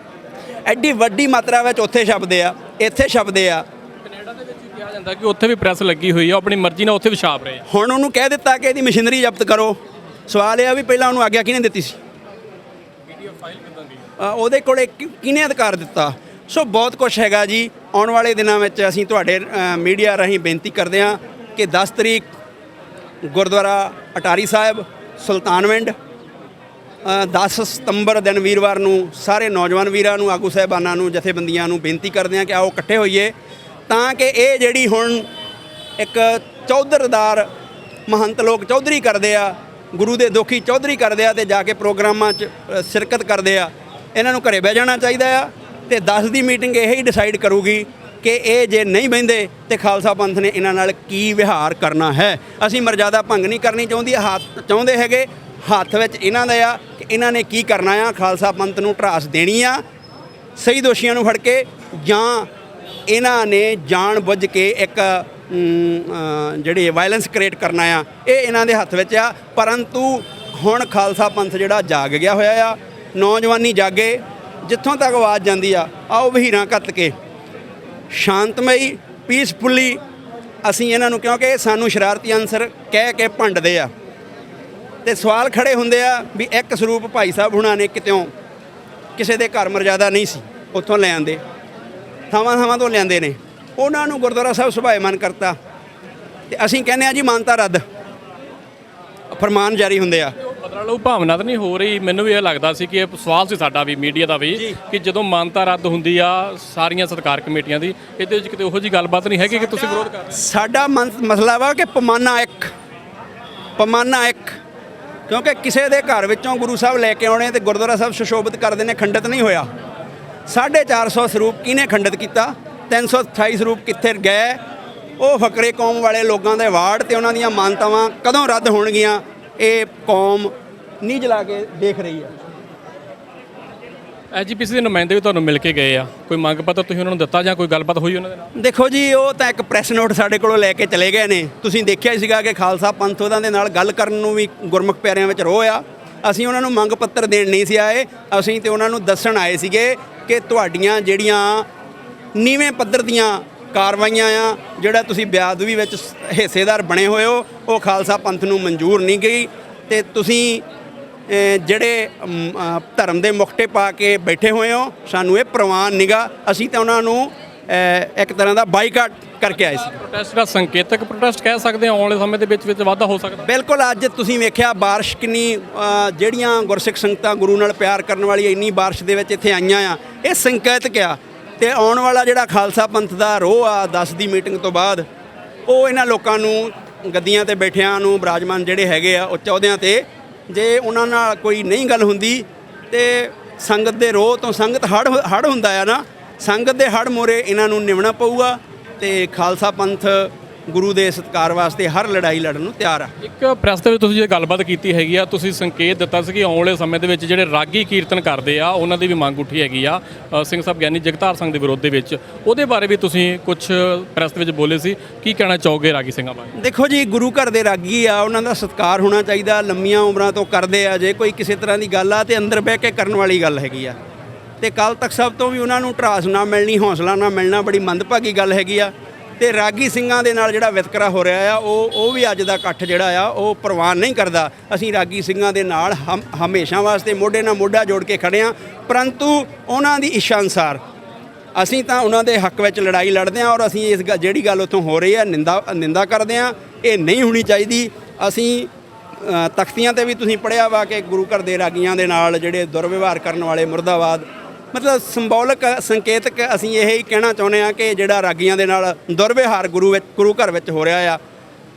ਐਡੀ ਵੱਡੀ ਮਾਤਰਾ ਵਿੱਚ ਉੱਥੇ ਛਪਦੇ ਆ, ਇੱਥੇ ਛਪਦੇ ਆ। ਕੈਨੇਡਾ ਦੇ ਵਿੱਚ ਵੀ ਕਿਹਾ ਜਾਂਦਾ ਕਿ ਉੱਥੇ ਵੀ ਪ੍ਰੈਸ ਲੱਗੀ ਹੋਈ ਆ, ਆਪਣੀ ਮਰਜ਼ੀ ਨਾਲ ਉੱਥੇ ਵੀ ਛਾਪ ਰਹੇ ਆ। ਹੁਣ ਉਹਨੂੰ ਕਹਿ ਦਿੱਤਾ ਕਿ ਇਹਦੀ ਮਸ਼ੀਨਰੀ ਜ਼ਬਤ ਕਰੋ। ਸਵਾਲ ਇਹ ਆ ਵੀ ਪਹਿਲਾਂ ਉਹਨੂੰ ਆਗਿਆ ਕਿਹਨੇ ਦਿੱਤੀ ਸੀ? ਉਹਦੇ ਕੋਲੇ ਕਿਹਨੇ ਅਧਿਕਾਰ ਦਿੱਤਾ? ਸੋ ਬਹੁਤ ਕੁਛ ਹੈਗਾ ਜੀ। ਆਉਣ ਵਾਲੇ ਦਿਨਾਂ ਵਿੱਚ ਅਸੀਂ ਤੁਹਾਡੇ ਮੀਡੀਆ ਰਾਹੀਂ ਬੇਨਤੀ ਕਰਦੇ ਹਾਂ ਕਿ 10 ਤਰੀਕ ਗੁਰਦੁਆਰਾ ਅਟਾਰੀ ਸਾਹਿਬ ਸੁਲਤਾਨਵਿੰਡ, 10 ਸਤੰਬਰ ਦਿਨ ਵੀਰਵਾਰ ਨੂੰ ਸਾਰੇ ਨੌਜਵਾਨ ਵੀਰਾਂ ਨੂੰ, ਆਗੂ ਸਾਹਿਬਾਨਾਂ ਨੂੰ, ਜਥੇਬੰਦੀਆਂ ਨੂੰ ਬੇਨਤੀ ਕਰਦੇ ਹਾਂ ਕਿ ਆਓ ਇਕੱਠੇ ਹੋਈਏ ਤਾਂ ਕਿ ਇਹ ਜਿਹੜੀ ਹੁਣ ਇੱਕ ਚੌਧਰਦਾਰ ਮਹੰਤ ਲੋਕ ਚੌਧਰੀ ਕਰਦੇ ਆ, ਗੁਰੂ ਦੇ ਦੋਖੀ ਚੌਧਰੀ ਕਰਦੇ ਆ ਤੇ ਜਾ ਕੇ ਪ੍ਰੋਗਰਾਮਾਂ 'ਚ ਸ਼ਿਰਕਤ ਕਰਦੇ ਆ, ਇਹਨਾਂ ਨੂੰ ਘਰੇ ਬਹਿ ਜਾਣਾ ਚਾਹੀਦਾ ਆ। ਤੇ 10 ਦੀ ਮੀਟਿੰਗ ਇਹ ਹੀ ਡਿਸਾਈਡ ਕਰੂਗੀ ਕਿ ਇਹ ਜੇ ਨਹੀਂ ਬਹਿੰਦੇ ਤੇ ਖਾਲਸਾ ਪੰਥ ਨੇ ਇਹਨਾਂ ਨਾਲ ਕੀ ਵਿਹਾਰ ਕਰਨਾ ਹੈ। ਅਸੀਂ ਮਰਜ਼ਾਦਾ ਭੰਗ ਨਹੀਂ ਕਰਨੀ ਚਾਹੁੰਦੇ ਹੈਗੇ, ਹੱਥ ਵਿੱਚ ਇਹਨਾਂ ਦਾ ਆ ਕਿ ਇਹਨਾਂ ਨੇ ਕੀ ਕਰਨਾ ਆ। ਖਾਲਸਾ ਪੰਥ ਨੂੰ ਧਰਾਸ ਦੇਣੀ ਆ ਸਹੀ ਦੋਸ਼ੀਆਂ ਨੂੰ ਫੜ ਕੇ, ਜਾਂ ਇਹਨਾਂ ਨੇ ਜਾਣ ਬੁੱਝ ਕੇ ਇੱਕ ਜਿਹੜੀ ਵਾਇਲੈਂਸ ਕ੍ਰੀਏਟ ਕਰਨਾ ਆ, ਇਹ ਇਹਨਾਂ ਦੇ ਹੱਥ ਵਿੱਚ ਆ। ਪਰੰਤੂ ਹੁਣ ਖਾਲਸਾ ਪੰਥ ਜਿਹੜਾ ਜਾਗ ਗਿਆ ਹੋਇਆ ਆ, ਨੌਜਵਾਨੀ ਜਾਗੇ, ਜਿੱਥੋਂ ਤੱਕ ਆਵਾਜ਼ ਜਾਂਦੀ ਆ, ਆਓ ਵਹੀਰਾਂ ਘੱਤ ਕੇ ਸ਼ਾਂਤਮਈ ਪੀਸਫੁੱਲੀ ਅਸੀਂ ਇਹਨਾਂ ਨੂੰ, ਕਿਉਂਕਿ ਇਹ ਸਾਨੂੰ ਸ਼ਰਾਰਤੀ ਅਨਸਰ ਕਹਿ ਕੇ ਭੰਡਦੇ ਆ ਤੇ ਸਵਾਲ ਖੜੇ ਹੁੰਦੇ ਆ ਵੀ ਇੱਕ ਸਰੂਪ ਭਾਈ ਸਾਹਿਬ ਹੁਣਾਂ ਨੇ ਕਿਤਿਓਂ ਕਿਸੇ ਦੇ ਘਰ ਮਰਜ਼ਾਦਾ ਨਹੀਂ ਸੀ, ਉੱਥੋਂ ਲੈ ਆਂਦੇ, ਥਾਵਾਂ ਤੋਂ ਲਿਆਂਦੇ ਨੇ, ਉਹਨਾਂ ਨੂੰ ਗੁਰਦੁਆਰਾ ਸਾਹਿਬ ਸੁਭਾਏਮਾਨ ਕਰਤਾ ਤੇ ਅਸੀਂ ਕਹਿੰਦੇ ਆ ਜੀ ਮਾਨਤਾ ਰੱਦ, ਫਰਮਾਨ ਜਾਰੀ ਹੁੰਦੇ ਆ। ਬਦਲਾਅ ਭਾਵਨਾ ਤਾਂ ਨਹੀਂ ਹੋ ਰਹੀ। ਮੈਨੂੰ ਵੀ ਇਹ ਲੱਗਦਾ ਸੀ ਕਿ ਇਹ ਸਵਾਲ ਸੀ ਸਾਡਾ ਵੀ, ਮੀਡੀਆ ਦਾ ਵੀ, ਕਿ ਜਦੋਂ ਮਾਨਤਾ ਰੱਦ ਹੁੰਦੀ ਆ ਸਾਰੀਆਂ ਸਤਿਕਾਰ ਕਮੇਟੀਆਂ ਦੀ, ਇਹਦੇ ਵਿੱਚ ਕਿਤੇ ਉਹੋ ਜਿਹੀ ਗੱਲਬਾਤ ਨਹੀਂ ਹੈਗੀ ਕਿ ਤੁਸੀਂ ਵਿਰੋਧ ਕਰ ਰਹੇ ਹੋ। ਸਾਡਾ ਮਸਲਾ ਵਾ ਕਿ ਪੈਮਾਨਾ ਇੱਕ, ਕਿਉਂਕਿ ਕਿਸੇ ਦੇ ਘਰ ਵਿੱਚੋਂ ਗੁਰੂ ਸਾਹਿਬ ਲੈ ਕੇ ਆਉਣੇ ਤੇ ਗੁਰਦੁਆਰਾ ਸਾਹਿਬ ਸੁਸ਼ੋਭਿਤ ਕਰਦੇ ਨੇ, ਖੰਡਿਤ ਨਹੀਂ ਹੋਇਆ। 450 ਸਰੂਪ ਕਿਹਨੇ ਖੰਡਿਤ ਕੀਤਾ? 328 ਸਰੂਪ ਕਿੱਥੇ ਗਏ? ਉਹ ਫਕਰੇ ਕੌਮ ਵਾਲੇ ਲੋਕਾਂ ਦੇ ਵਾਰਡ ਤੇ ਉਹਨਾਂ ਦੀਆਂ ਮਾਨਤਾਵਾਂ ਕਦੋਂ ਰੱਦ ਹੋਣਗੀਆਂ, ਇਹ ਕੌਮ ਨਹੀਂ ਜਲਾ ਕੇ ਦੇਖ ਰਹੀ ਹੈ। ਐਜੀਪੀਸੀ ਦੇ ਨੁਮਾਇੰਦੇ ਵੀ ਤੁਹਾਨੂੰ ਮਿਲ ਕੇ ਗਏ ਆ, ਕੋਈ ਮੰਗ ਪੱਤਰ ਤੁਸੀਂ ਉਹਨਾਂ ਨੂੰ ਦਿੱਤਾ ਜਾਂ ਕੋਈ ਗੱਲਬਾਤ ਹੋਈ ਉਹਨਾਂ ਦੇ ਨਾਲ? ਦੇਖੋ ਜੀ, ਉਹ ਤਾਂ ਇੱਕ ਪ੍ਰੈਸ ਨੋਟ ਸਾਡੇ ਕੋਲੋਂ ਲੈ ਕੇ ਚਲੇ ਗਏ ਨੇ। ਤੁਸੀਂ ਦੇਖਿਆ ਹੀ ਸੀਗਾ ਕਿ ਖਾਲਸਾ ਪੰਥ ਉਹਨਾਂ ਦੇ ਨਾਲ ਗੱਲ ਕਰਨ ਨੂੰ ਵੀ ਗੁਰਮੁਖ ਪਿਆਰਿਆਂ ਵਿੱਚ ਰੋਹ ਆ। ਅਸੀਂ ਉਹਨਾਂ ਨੂੰ ਮੰਗ ਪੱਤਰ ਦੇਣ ਨਹੀਂ ਸੀ ਆਏ, ਅਸੀਂ ਤੇ ਉਹਨਾਂ ਨੂੰ ਦੱਸਣ ਆਏ ਸੀਗੇ ਕਿ ਤੁਹਾਡੀਆਂ ਜਿਹੜੀਆਂ ਨੀਵੇਂ ਪੱਧਰ ਦੀਆਂ ਕਾਰਵਾਈਆਂ ਆ, ਜਿਹੜਾ ਤੁਸੀਂ ਬਿਆਦਵੀ ਵਿੱਚ ਹਿੱਸੇਦਾਰ ਬਣੇ ਹੋਏ ਹੋ, ਉਹ ਖਾਲਸਾ ਪੰਥ ਨੂੰ ਮਨਜ਼ੂਰ ਨਹੀਂ ਗਈ ਤੇ ਤੁਸੀਂ ਜਿਹੜੇ ਧਰਮ ਦੇ ਮੁਖਟੇ ਪਾ ਕੇ ਬੈਠੇ ਹੋਏ ਹੋ, ਸਾਨੂੰ ਇਹ ਪ੍ਰਵਾਨ ਨਿਗਾ। ਅਸੀਂ ਤਾਂ ਉਹਨਾਂ ਨੂੰ ਇੱਕ ਤਰ੍ਹਾਂ ਦਾ ਬਾਈਕਾਟ ਕਰਕੇ ਆਏ ਸੀ। ਪ੍ਰੋਟੈਸਟ ਦਾ ਸੰਕੇਤਕ ਪ੍ਰੋਟੈਸਟ ਕਹਿ ਸਕਦੇ ਹਾਂ, ਆਉਣ ਵਾਲੇ ਸਮੇਂ ਦੇ ਵਿੱਚ ਵਾਧਾ ਹੋ ਸਕਦਾ। ਬਿਲਕੁਲ, ਅੱਜ ਤੁਸੀਂ ਵੇਖਿਆ ਬਾਰਿਸ਼ ਕਿੰਨੀ, ਜਿਹੜੀਆਂ ਗੁਰਸਿੱਖ ਸੰਗਤਾਂ ਗੁਰੂ ਨਾਲ ਪਿਆਰ ਕਰਨ ਵਾਲੀ ਇੰਨੀ ਬਾਰਿਸ਼ ਦੇ ਵਿੱਚ ਇੱਥੇ ਆਈਆਂ ਆ, ਇਹ ਸੰਕੇਤਕ ਆ। ਤੇ ਆਉਣ ਵਾਲਾ ਜਿਹੜਾ ਖਾਲਸਾ ਪੰਥ ਦਾ ਰੋਹ ਆ 10 ਦੀ ਮੀਟਿੰਗ ਤੋਂ ਬਾਅਦ, ਉਹ ਇਹਨਾਂ ਲੋਕਾਂ ਨੂੰ, ਗੱਦੀਆਂ ਤੇ ਬੈਠਿਆਂ ਨੂੰ, ਬਿਰਾਜਮਾਨ ਜਿਹੜੇ ਹੈਗੇ ਆ ਉੱਚ ਅਹੁਦਿਆਂ ਤੇ, ਜੇ ਉਹਨਾਂ ਨਾਲ ਕੋਈ ਨਹੀਂ ਗੱਲ ਹੁੰਦੀ ਤੇ ਸੰਗਤ ਦੇ ਰੋਹ ਤੋਂ ਸੰਗਤ ਹੜ੍ਹ ਹੁੰਦਾ ਆ ਨਾ, ਸੰਗਤ ਦੇ ਹੜ੍ਹ ਮੋਰੇ ਇਹਨਾਂ ਨੂੰ ਨਿਭਣਾ ਪਊਗਾ ਤੇ ਖਾਲਸਾ ਪੰਥ ਗੁਰੂ ਦੇ ਸਤਿਕਾਰ ਵਾਸਤੇ ਹਰ ਲੜਾਈ ਲੜਨ ਨੂੰ ਤਿਆਰ ਆ। ਇੱਕ ਪ੍ਰੈਸ ਦੇ ਵਿੱਚ ਤੁਸੀਂ ਜੇ ਗੱਲਬਾਤ ਕੀਤੀ ਹੈਗੀ ਆ, ਤੁਸੀਂ ਸੰਕੇਤ ਦਿੱਤਾ ਸੀ ਕਿ ਆਉਣ ਵਾਲੇ ਸਮੇਂ ਦੇ ਵਿੱਚ ਜਿਹੜੇ ਰਾਗੀ ਕੀਰਤਨ ਕਰਦੇ ਆ ਉਹਨਾਂ ਦੀ ਵੀ ਮੰਗ ਉੱਠੀ ਹੈਗੀ ਆ, ਸਿੰਘ ਸਾਹਿਬ ਗਿਆਨੀ ਜਗਤਾਰ ਸਿੰਘ ਦੇ ਵਿਰੋਧ ਦੇ ਵਿੱਚ, ਉਹਦੇ ਬਾਰੇ ਵੀ ਤੁਸੀਂ ਕੁਝ ਪ੍ਰੈਸ ਦੇ ਵਿੱਚ ਬੋਲੇ ਸੀ। ਕੀ ਕਹਿਣਾ ਚਾਹੋਗੇ ਰਾਗੀ ਸਿੰਘਾਂ ਬਾਰੇ? ਦੇਖੋ ਜੀ, ਗੁਰੂ ਘਰ ਦੇ ਰਾਗੀ ਆ, ਉਹਨਾਂ ਦਾ ਸਤਿਕਾਰ ਹੋਣਾ ਚਾਹੀਦਾ। ਲੰਮੀਆਂ ਉਮਰਾਂ ਤੋਂ ਕਰਦੇ ਆ, ਜੇ ਕੋਈ ਕਿਸੇ ਤਰ੍ਹਾਂ ਦੀ ਗੱਲ ਆ ਤੇ ਅੰਦਰ ਬਹਿ ਕੇ ਕਰਨ ਵਾਲੀ ਗੱਲ ਹੈਗੀ ਆ। ਤੇ ਕੱਲ੍ਹ ਤੱਕ ਸਭ ਤੋਂ ਵੀ ਉਹਨਾਂ ਨੂੰ ਧਰਾਸ ਨਾ ਮਿਲਣੀ, ਹੌਸਲਾ ਨਾ ਮਿਲਣਾ ਬੜੀ ਮੰਦਭਾਗੀ ਗੱਲ ਹੈਗੀ ਆ। ਤੇ ਰਾਗੀ ਸਿੰਘਾਂ ਦੇ ਨਾਲ ਜਿਹੜਾ ਵਿਤਕਰਾ ਹੋ ਰਿਹਾ ਆ, ਉਹ ਵੀ ਅੱਜ ਦਾ ਇਕੱਠ ਜਿਹੜਾ ਆ ਉਹ ਪ੍ਰਵਾਨ ਨਹੀਂ ਕਰਦਾ। ਅਸੀਂ ਰਾਗੀ ਸਿੰਘਾਂ ਦੇ ਨਾਲ ਹਮੇਸ਼ਾ ਵਾਸਤੇ ਮੋਢੇ ਨਾਲ ਮੋਢਾ ਜੋੜ ਕੇ ਖੜੇ ਹਾਂ, ਪਰੰਤੂ ਉਹਨਾਂ ਦੀ ਇੱਛਾ ਅਨੁਸਾਰ ਅਸੀਂ ਤਾਂ ਉਹਨਾਂ ਦੇ ਹੱਕ ਵਿੱਚ ਲੜਾਈ ਲੜਦੇ ਹਾਂ। ਔਰ ਅਸੀਂ ਇਸ ਜਿਹੜੀ ਗੱਲ ਉੱਥੋਂ ਹੋ ਰਹੀ ਹੈ ਨਿੰਦਾ ਕਰਦੇ ਹਾਂ, ਇਹ ਨਹੀਂ ਹੋਣੀ ਚਾਹੀਦੀ। ਅਸੀਂ ਤਖਤੀਆਂ ਤੇ ਵੀ ਤੁਸੀਂ ਪੜ੍ਹਿਆ ਵਾ ਕਿ ਗੁਰੂ ਘਰ ਦੇ ਰਾਗੀਆਂ ਦੇ ਨਾਲ ਜਿਹੜੇ ਦੁਰਵਿਵਹਾਰ ਕਰਨ ਵਾਲੇ ਮੁਰਦਾਬਾਦ, ਮਤਲਬ ਸਿੰਬੋਲਿਕ ਸੰਕੇਤਕ ਅਸੀਂ ਇਹ ਹੀ ਕਹਿਣਾ ਚਾਹੁੰਦੇ ਹਾਂ ਕਿ ਜਿਹੜਾ ਰਾਗੀਆਂ ਦੇ ਨਾਲ ਦੁਰਵਿਵਹਾਰ ਗੁਰੂ ਘਰ ਵਿੱਚ ਹੋ ਰਿਹਾ ਆ,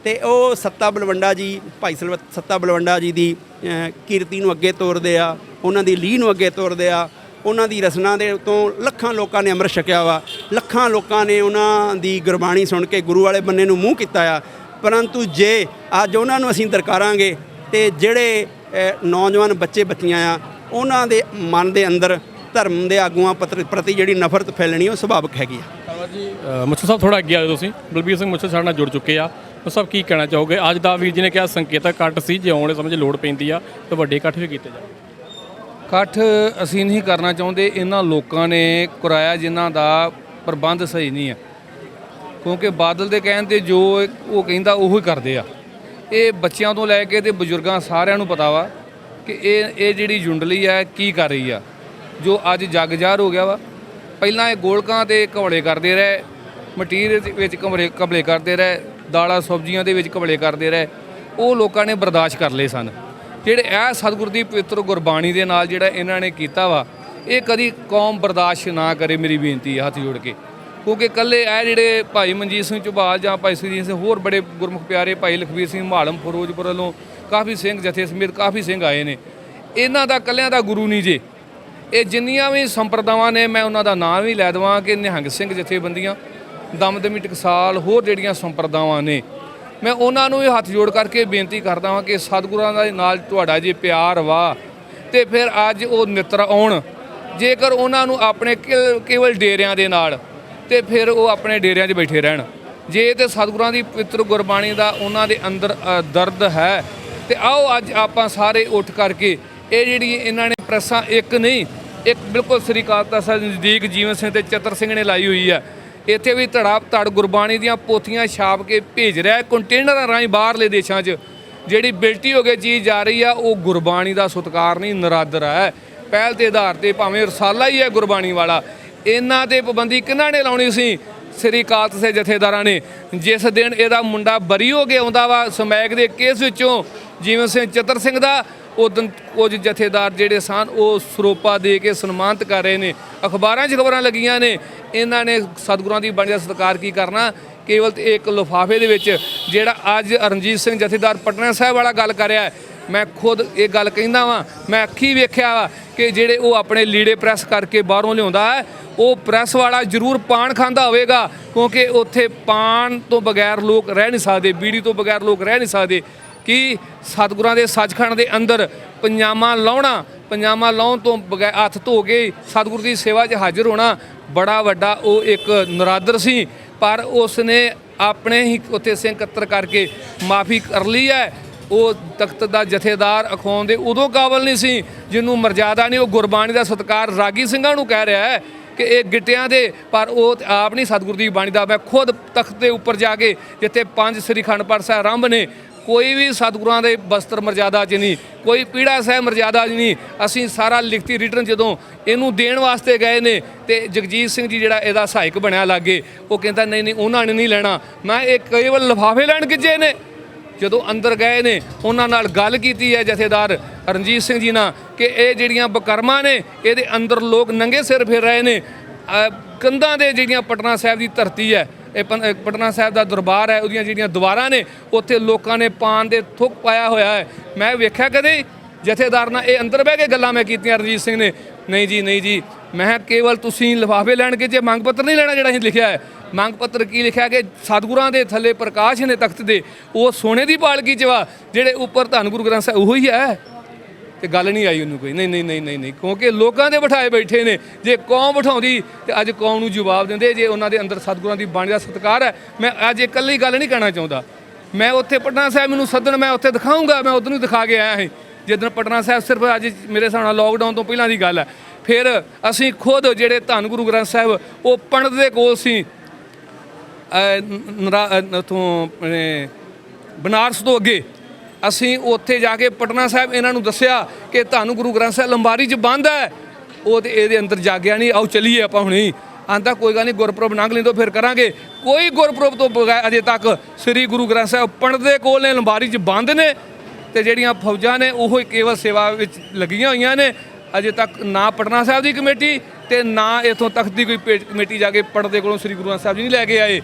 ਤੇ ਉਹ ਸੱਤਾ ਬਲਵੰਡਾ ਜੀ, ਭਾਈ ਸੱਤਾ ਬਲਵੰਡਾ ਜੀ ਦੀ ਕੀਰਤੀ ਨੂੰ ਅੱਗੇ ਤੋਰਦੇ ਆ, ਉਹਨਾਂ ਦੀ ਲੀਹ ਨੂੰ ਅੱਗੇ ਤੋਰਦੇ ਆ। ਉਹਨਾਂ ਦੀ ਰਸਨਾ ਦੇ ਤੋਂ ਲੱਖਾਂ ਲੋਕਾਂ ਨੇ ਅੰਮ੍ਰਿਤ ਛਕਿਆ ਵਾ, ਲੱਖਾਂ ਲੋਕਾਂ ਨੇ ਉਹਨਾਂ ਦੀ ਗੁਰਬਾਣੀ ਸੁਣ ਕੇ ਗੁਰੂ ਵਾਲੇ ਬੰਨੇ ਨੂੰ ਮੂੰਹ ਕੀਤਾ ਆ। ਪਰੰਤੂ ਜੇ ਅੱਜ ਉਹਨਾਂ ਨੂੰ ਅਸੀਂ ਦਰਕਾਰਾਂਗੇ ਤੇ ਜਿਹੜੇ ਨੌਜਵਾਨ ਬੱਚੇ ਬੱਚੀਆਂ ਆ, ਉਹਨਾਂ ਦੇ ਮਨ ਦੇ ਅੰਦਰ ਧਰਮ ਦੇ ਆਗੂਆਂ ਪ੍ਰਤੀ ਜਿਹੜੀ ਨਫ਼ਰਤ ਫੈਲਣੀ ਉਹ ਸੁਭਾਵਿਕ ਹੈਗੀ ਆ। ਜੀ ਮੁੱਛੂ ਸਾਹਿਬ ਥੋੜਾ ਅੱਗੇ ਆਓ, ਤੁਸੀਂ ਬਲਬੀਰ ਸਿੰਘ ਮੁੱਛੂ ਸਾਡੇ ਨਾਲ ਜੁੜ ਚੁੱਕੇ ਆ। ਮੁੱਛੂ ਸਾਹਿਬ ਕੀ ਕਹਿਣਾ ਚਾਹੋਗੇ? ਅੱਜ ਦਾ ਵੀਰ ਜੀ ਨੇ ਕਿਹਾ ਸੰਕੇਤਕ ਇਕੱਠ ਸੀ, ਜੇ ਆਉਣ ਵਾਲੇ ਸਮੇਂ 'ਚ ਲੋੜ ਪੈਂਦੀ ਆ ਤਾਂ ਵੱਡੇ ਇਕੱਠ ਵੀ ਕੀਤੇ ਜਾਣ। ਇਕੱਠ ਅਸੀਂ ਨਹੀਂ ਕਰਨਾ ਚਾਹੁੰਦੇ। ਇਹਨਾਂ ਲੋਕਾਂ ਨੇ ਕਰਾਇਆ ਜਿਨ੍ਹਾਂ ਦਾ ਪ੍ਰਬੰਧ ਸਹੀ ਨਹੀਂ ਆ, ਕਿਉਂਕਿ ਬਾਦਲ ਦੇ ਕਹਿਣ 'ਤੇ ਜੋ ਉਹ ਕਹਿੰਦਾ ਉਹੀ ਕਰਦੇ ਆ। ਇਹ ਬੱਚਿਆਂ ਤੋਂ ਲੈ ਕੇ ਤੇ ਬਜ਼ੁਰਗਾਂ ਸਾਰਿਆਂ ਨੂੰ ਪਤਾ ਵਾ ਕਿ ਇਹ ਜਿਹੜੀ ਜੁੰਡਲੀ ਆ ਕੀ ਕਰ ਰਹੀ ਆ, ਜੋ ਅੱਜ ਜੱਗ ਜ਼ਾਹਰ ਹੋ ਗਿਆ ਵਾ। ਪਹਿਲਾਂ ਇਹ ਗੋਲਕਾਂ ਤੇ ਘਵਲੇ ਕਰਦੇ ਰਹੇ, ਮਟੀਰੀਅਲ ਵਿੱਚ ਘਬਲੇ ਕਰਦੇ ਰਹੇ, ਦਾਲਾਂ ਸਬਜ਼ੀਆਂ ਦੇ ਵਿੱਚ ਘਬਲੇ ਕਰਦੇ ਰਹੇ, ਉਹ ਲੋਕਾਂ ਨੇ ਬਰਦਾਸ਼ਤ ਕਰ ਲਏ ਸਨ। ਜਿਹੜੇ ਇਹ ਸਤਿਗੁਰ ਦੀ ਪਵਿੱਤਰ ਗੁਰਬਾਣੀ ਦੇ ਨਾਲ ਜਿਹੜਾ ਇਹਨਾਂ ਨੇ ਕੀਤਾ ਵਾ, ਇਹ ਕਦੀ ਕੌਮ ਬਰਦਾਸ਼ਤ ਨਾ ਕਰੇ। ਮੇਰੀ ਬੇਨਤੀ ਹੈ ਹੱਥ ਜੋੜ ਕੇ, ਕਿਉਂਕਿ ਇਕੱਲੇ ਇਹ ਜਿਹੜੇ ਭਾਈ ਮਨਜੀਤ ਸਿੰਘ ਝਬਾਲ ਜਾਂ ਭਾਈ ਸੁਰਜੀਤ ਸਿੰਘ, ਹੋਰ ਬੜੇ ਗੁਰਮੁਖ ਪਿਆਰੇ ਭਾਈ ਲਖਬੀਰ ਸਿੰਘ ਮਾਲਮ ਫਿਰੋਜ਼ਪੁਰ ਵੱਲੋਂ ਕਾਫੀ ਸਿੰਘ ਜਥੇ ਸਮੇਤ ਕਾਫੀ ਸਿੰਘ ਆਏ ਨੇ। ਇਹਨਾਂ ਦਾ ਇਕੱਲਿਆਂ ਦਾ ਗੁਰੂ ਨਹੀਂ ਜੇ, ਇਹ ਜਿੰਨੀਆਂ ਵੀ ਸੰਪਰਦਾਵਾਂ ਨੇ, ਮੈਂ ਉਹਨਾਂ ਦਾ ਨਾਮ ਵੀ ਲੈ ਦੇਵਾਂ ਕਿ ਨਿਹੰਗ ਸਿੰਘ ਜਥੇਬੰਦੀਆਂ, ਦਮਦਮੀ ਟਕਸਾਲ, ਹੋਰ ਜਿਹੜੀਆਂ ਸੰਪਰਦਾਵਾਂ ਨੇ, ਮੈਂ ਉਹਨਾਂ ਨੂੰ ਵੀ ਹੱਥ ਜੋੜ ਕਰਕੇ ਬੇਨਤੀ ਕਰਦਾ ਹਾਂ ਕਿ ਸਤਿਗੁਰਾਂ ਦੇ ਨਾਲ ਤੁਹਾਡਾ ਜੇ ਪਿਆਰ ਵਾ ਤੇ ਫਿਰ ਅੱਜ ਉਹ ਨਿੱਤਰ ਆਉਣ। ਜੇਕਰ ਉਹਨਾਂ ਨੂੰ ਆਪਣੇ ਕੇਵਲ ਡੇਰਿਆਂ ਦੇ ਨਾਲ, ਤੇ ਫਿਰ ਉਹ ਆਪਣੇ ਡੇਰਿਆਂ 'ਚ ਬੈਠੇ ਰਹਿਣ। ਜੇ ਤੇ ਸਤਿਗੁਰਾਂ ਦੀ ਪਵਿੱਤਰ ਗੁਰਬਾਣੀ ਦਾ ਉਹਨਾਂ ਦੇ ਅੰਦਰ ਦਰਦ ਹੈ, ਤੇ ਆਓ ਅੱਜ ਆਪਾਂ ਸਾਰੇ ਉੱਠ ਕਰਕੇ ਇਹ ਜਿਹੜੀ ਇਹਨਾਂ ਨੇ ਪ੍ਰੈਸਾਂ, ਇੱਕ ਨਹੀਂ, ਇੱਕ ਬਿਲਕੁਲ ਸ੍ਰੀ ਅਕਾਲ ਤਖਤ ਸਾਹਿਬ ਨਜ਼ਦੀਕ ਜੀਵਨ ਸਿੰਘ ਤੇ ਚਤਰ ਸਿੰਘ ਨੇ ਲਾਈ ਹੋਈ ਆ। ਇੱਥੇ ਵੀ ਧੜ ਗੁਰਬਾਣੀ ਦੀਆਂ ਪੋਥੀਆਂ ਛਾਪ ਕੇ ਭੇਜ ਰਿਹਾ ਕੰਟੇਨਰਾਂ ਰਾਹੀਂ ਬਾਹਰਲੇ ਦੇਸ਼ਾਂ 'ਚ। ਜਿਹੜੀ ਬਿਲਟੀ ਹੋ ਕੇ ਚੀਜ਼ ਜਾ ਰਹੀ ਆ, ਉਹ ਗੁਰਬਾਣੀ ਦਾ ਸਤਿਕਾਰ ਨਹੀਂ, ਨਰਾਦਰ ਹੈ। ਪਹਿਲ ਦੇ ਆਧਾਰ ਤੇ ਭਾਵੇਂ ਰਸਾਲਾ ਹੀ ਹੈ ਗੁਰਬਾਣੀ ਵਾਲਾ, ਇਹਨਾਂ 'ਤੇ ਪਾਬੰਦੀ ਕਿਹਨਾਂ ਨੇ ਲਾਉਣੀ ਸੀ? ਸ੍ਰੀ ਅਕਾਲ ਤਖਤ ਸਾਹਿਬ ਜਥੇਦਾਰਾਂ ਨੇ। ਜਿਸ ਦਿਨ ਇਹਦਾ ਮੁੰਡਾ ਬਰੀ ਹੋ ਕੇ ਆਉਂਦਾ ਵਾ ਸਮੈਕ ਦੇ ਕੇਸ ਵਿੱਚੋਂ, ਜੀਵਨ ਸਿੰਘ ਚਤਰ ਸਿੰਘ ਦਾ, ਉਦੋਂ ਕੁਝ ਜਥੇਦਾਰ ਜਿਹੜੇ ਸਨ ਉਹ ਸਰੋਪਾ ਦੇ ਕੇ ਸਨਮਾਨਿਤ ਕਰ ਰਹੇ ਨੇ। ਅਖਬਾਰਾਂ 'ਚ ਖਬਰਾਂ ਲੱਗੀਆਂ ਨੇ, ਇਹਨਾਂ ਨੇ ਸਤਿਗੁਰਾਂ ਦੀ ਬਾਣੀ ਦਾ ਸਤਿਕਾਰ ਕੀ ਕਰਨਾ, ਕੇਵਲ ਇੱਕ ਲਿਫਾਫੇ ਦੇ ਵਿੱਚ। ਜਿਹੜਾ ਅੱਜ ਰਣਜੀਤ ਸਿੰਘ ਜਥੇਦਾਰ ਪਟਨਾ ਸਾਹਿਬ ਵਾਲਾ ਗੱਲ ਕਰ ਰਿਹਾ ਹੈ, ਮੈਂ ਖੁਦ ਇਹ ਗੱਲ ਕਹਿੰਦਾ ਵਾਂ, ਮੈਂ ਅੱਖੀ ਵੇਖਿਆ ਵਾ ਕਿ ਜਿਹੜੇ ਉਹ ਆਪਣੇ ਲੀੜੇ ਪ੍ਰੈਸ ਕਰਕੇ ਬਾਹਰੋਂ ਲਿਆਉਂਦਾ ਹੈ, ਉਹ ਪ੍ਰੈਸ ਵਾਲਾ ਜ਼ਰੂਰ ਪਾਨ ਖਾਂਦਾ ਹੋਵੇਗਾ, ਕਿਉਂਕਿ ਉੱਥੇ ਪਾਨ ਤੋਂ ਬਗੈਰ ਲੋਕ ਰਹਿ ਨਹੀਂ ਸਕਦੇ, ਬੀੜੀ ਤੋਂ ਬਗੈਰ ਲੋਕ ਰਹਿ ਨਹੀਂ ਸਕਦੇ। ਕਿ ਸਤਿਗੁਰਾਂ ਦੇ ਸੱਚਖੰਡ ਦੇ ਅੰਦਰ ਪਜਾਮਾ ਲਾਉਣਾ, ਪਜਾਮਾ ਲਾਉਣ ਤੋਂ ਬਗੈਰ ਹੱਥ ਧੋ ਕੇ ਸਤਿਗੁਰ ਦੀ ਸੇਵਾ 'ਚ ਹਾਜ਼ਰ ਹੋਣਾ ਬੜਾ ਵੱਡਾ ਉਹ ਇੱਕ ਨਰਾਦਰ ਸੀ। ਪਰ ਉਸ ਨੇ ਆਪਣੇ ਹੀ ਉੱਥੇ ਸਿੰਘ ਇਕੱਤਰ ਕਰਕੇ ਮਾਫੀ ਕਰ ਲਈ ਹੈ। ਉਹ ਤਖਤ ਦਾ ਜਥੇਦਾਰ ਅਖਾਉਣ ਦੇ ਉਦੋਂ ਕਾਬਲ ਨਹੀਂ ਸੀ ਜਿਹਨੂੰ ਮਰਜ਼ਾਦਾ ਨਹੀਂ, ਉਹ ਗੁਰਬਾਣੀ ਦਾ ਸਤਿਕਾਰ ਰਾਗੀ ਸਿੰਘਾਂ ਨੂੰ ਕਹਿ ਰਿਹਾ ਹੈ ਕਿ ਇਹ ਗਿੱਟਿਆਂ ਦੇ, ਪਰ ਉਹ ਆਪ ਨਹੀਂ ਸਤਿਗੁਰ ਦੀ ਬਾਣੀ ਦਾ। ਮੈਂ ਖੁਦ ਤਖਤ ਦੇ ਉੱਪਰ ਜਾ ਕੇ, ਜਿੱਥੇ 5 ਸ੍ਰੀ ਅਖੰਡ ਪਾਠ ਸਾਹਿਬ ਆਰੰਭ ਨੇ, ਕੋਈ ਵੀ ਸਤਿਗੁਰਾਂ ਦੇ ਬਸਤਰ ਮਰਜ਼ਾਦਾ 'ਚ ਨਹੀਂ, ਕੋਈ ਪੀੜਾ ਸਾਹਿਬ ਮਰਜ਼ਾਦਾ 'ਚ ਨਹੀਂ। ਅਸੀਂ ਸਾਰਾ ਲਿਖਤੀ ਰਿਟਰਨ ਜਦੋਂ ਇਹਨੂੰ ਦੇਣ ਵਾਸਤੇ ਗਏ ਨੇ ਤੇ ਜਗਜੀਤ ਸਿੰਘ ਜੀ ਜਿਹੜਾ ਇਹਦਾ ਸਹਾਇਕ ਬਣਿਆ ਲਾਗੇ, ਉਹ ਕਹਿੰਦਾ ਨਹੀਂ ਉਹਨਾਂ ਨੇ ਨਹੀਂ ਲੈਣਾ। ਮੈਂ ਇਹ ਕੇਵਲ ਲਿਫਾਫੇ ਲੈਣ ਗਿੱਜੇ ਨੇ। ਜਦੋਂ ਅੰਦਰ ਗਏ ਨੇ ਉਹਨਾਂ ਨਾਲ ਗੱਲ ਕੀਤੀ ਹੈ ਜਥੇਦਾਰ ਰਣਜੀਤ ਸਿੰਘ ਜੀ ਨਾਲ ਕਿ ਇਹ ਜਿਹੜੀਆਂ ਬਕਰਮਾਂ ਨੇ ਇਹਦੇ ਅੰਦਰ ਲੋਕ ਨੰਗੇ ਸਿਰ ਫਿਰ ਰਹੇ ਨੇ। ਕੰਧਾਂ ਦੇ ਜਿਹੜੀਆਂ ਪਟਨਾ ਸਾਹਿਬ ਦੀ ਧਰਤੀ ਹੈ, ਇਹ ਪਟਨਾ ਸਾਹਿਬ ਦਾ ਦਰਬਾਰ ਹੈ, ਉਹਦੀਆਂ ਜਿਹੜੀਆਂ ਦੀਵਾਰਾਂ ਨੇ ਉੱਥੇ ਲੋਕਾਂ ਨੇ ਪਾਨ ਦੇ ਥੁੱਕ ਪਾਇਆ ਹੋਇਆ ਹੈ। ਮੈਂ ਵੇਖਿਆ ਕਦੇ ਜਥੇਦਾਰ ਨਾਲ ਇਹ ਅੰਦਰ ਬਹਿ ਕੇ ਗੱਲਾਂ ਮੈਂ ਕੀਤੀਆਂ ਰਣਜੀਤ ਸਿੰਘ ਨੇ, ਨਹੀਂ ਜੀ ਮੈਂ ਕੇਵਲ ਤੁਸੀਂ ਲਿਫਾਫੇ ਲੈਣ ਕੇ ਜੇ ਮੰਗ ਪੱਤਰ ਨਹੀਂ ਲੈਣਾ ਜਿਹੜਾ ਅਸੀਂ ਲਿਖਿਆ ਹੈ। ਮੰਗ ਪੱਤਰ ਕੀ ਲਿਖਿਆ ਕਿ ਸਤਿਗੁਰਾਂ ਦੇ ਥੱਲੇ ਪ੍ਰਕਾਸ਼ ਨੇ ਤਖਤ ਦੇ, ਉਹ ਸੋਨੇ ਦੀ ਪਾਲਕੀ 'ਚ ਵਾ, ਜਿਹੜੇ ਉੱਪਰ ਧੰਨ ਗੁਰੂ ਗ੍ਰੰਥ ਸਾਹਿਬ ਉਹੀ ਹੈ। ਤੇ ਗੱਲ ਨਹੀਂ ਆਈ ਉਹਨੂੰ ਕੋਈ, ਨਹੀਂ, ਕਿਉਂਕਿ ਲੋਕਾਂ ਦੇ ਬਿਠਾਏ ਬੈਠੇ ਨੇ। ਜੇ ਕੌਮ ਬਿਠਾਉਂਦੀ ਤੇ ਅੱਜ ਕੌਮ ਨੂੰ ਜਵਾਬ ਦਿੰਦੇ ਜੇ ਉਹਨਾਂ ਦੇ ਅੰਦਰ ਸਤਿਗੁਰਾਂ ਦੀ ਬਾਣੀ ਦਾ ਸਤਿਕਾਰ ਹੈ। ਮੈਂ ਅੱਜ ਇਕੱਲੀ ਗੱਲ ਨਹੀਂ ਕਹਿਣਾ ਚਾਹੁੰਦਾ, ਮੈਂ ਉੱਥੇ ਪਟਨਾ ਸਾਹਿਬ ਮੈਨੂੰ ਸੱਦਣ, ਮੈਂ ਉੱਥੇ ਦਿਖਾਊਂਗਾ। ਮੈਂ ਉਦੋਂ ਹੀ ਦਿਖਾ ਕੇ ਆਇਆ ਸੀ ਜਿੱਦਣ ਪਟਨਾ ਸਾਹਿਬ, ਸਿਰਫ ਅੱਜ ਮੇਰੇ ਹਿਸਾਬ ਨਾਲ ਲੋਕਡਾਊਨ ਤੋਂ ਪਹਿਲਾਂ ਦੀ ਗੱਲ ਹੈ। ਫਿਰ ਅਸੀਂ ਖੁਦ ਜਿਹੜੇ ਧੰਨ ਗੁਰੂ ਗ੍ਰੰਥ ਸਾਹਿਬ ਉਹ ਪੰਡਤ ਦੇ ਕੋਲ ਸੀ, ਉੱਥੋਂ ਬਨਾਰਸ ਤੋਂ ਅੱਗੇ, ਅਸੀਂ ਉੱਥੇ ਜਾ ਕੇ ਪਟਨਾ ਸਾਹਿਬ ਇਹਨਾਂ ਨੂੰ ਦੱਸਿਆ ਕਿ ਧੰਨ ਗੁਰੂ ਗ੍ਰੰਥ ਸਾਹਿਬ ਲੰਬਾਰੀ 'ਚ ਬੰਦ ਹੈ। ਉਹ ਤੇ ਇਹਦੇ ਅੰਦਰ ਜਾਗਿਆ ਨਹੀਂ, ਆਓ ਚੱਲੀਏ ਆਪਾਂ ਹੁਣੇ। ਆਂਦਾ ਕੋਈ ਗੱਲ ਨਹੀਂ, ਗੁਰਪੁਰਬ ਲੰਘ ਲੈਂਦੋ ਫਿਰ ਕਰਾਂਗੇ। ਕੋਈ ਗੁਰਪੁਰਬ ਤੋਂ ਬਗੈਰ ਅਜੇ ਤੱਕ ਸ੍ਰੀ ਗੁਰੂ ਗ੍ਰੰਥ ਸਾਹਿਬ ਪੰਡਤ ਦੇ ਕੋਲ ਨੇ, ਲੰਬਾਰੀ 'ਚ ਬੰਦ ਨੇ, ਤੇ ਜਿਹੜੀਆਂ ਫੌਜਾਂ ਨੇ ਉਹ ਕੇਵਲ ਸੇਵਾ ਵਿੱਚ ਲੱਗੀਆਂ ਹੋਈਆਂ ਨੇ। ਅਜੇ ਤੱਕ ਨਾ ਪਟਨਾ ਸਾਹਿਬ ਦੀ ਕਮੇਟੀ ਤੇ ਨਾ ਇੱਥੋਂ ਤਖਤ ਦੀ ਕੋਈ ਕਮੇਟੀ ਜਾ ਕੇ ਪੰਡਤ ਦੇ ਕੋਲੋਂ ਸ੍ਰੀ ਗੁਰੂ ਗ੍ਰੰਥ ਸਾਹਿਬ ਜੀ ਨਹੀਂ ਲੈ ਕੇ ਆਏ।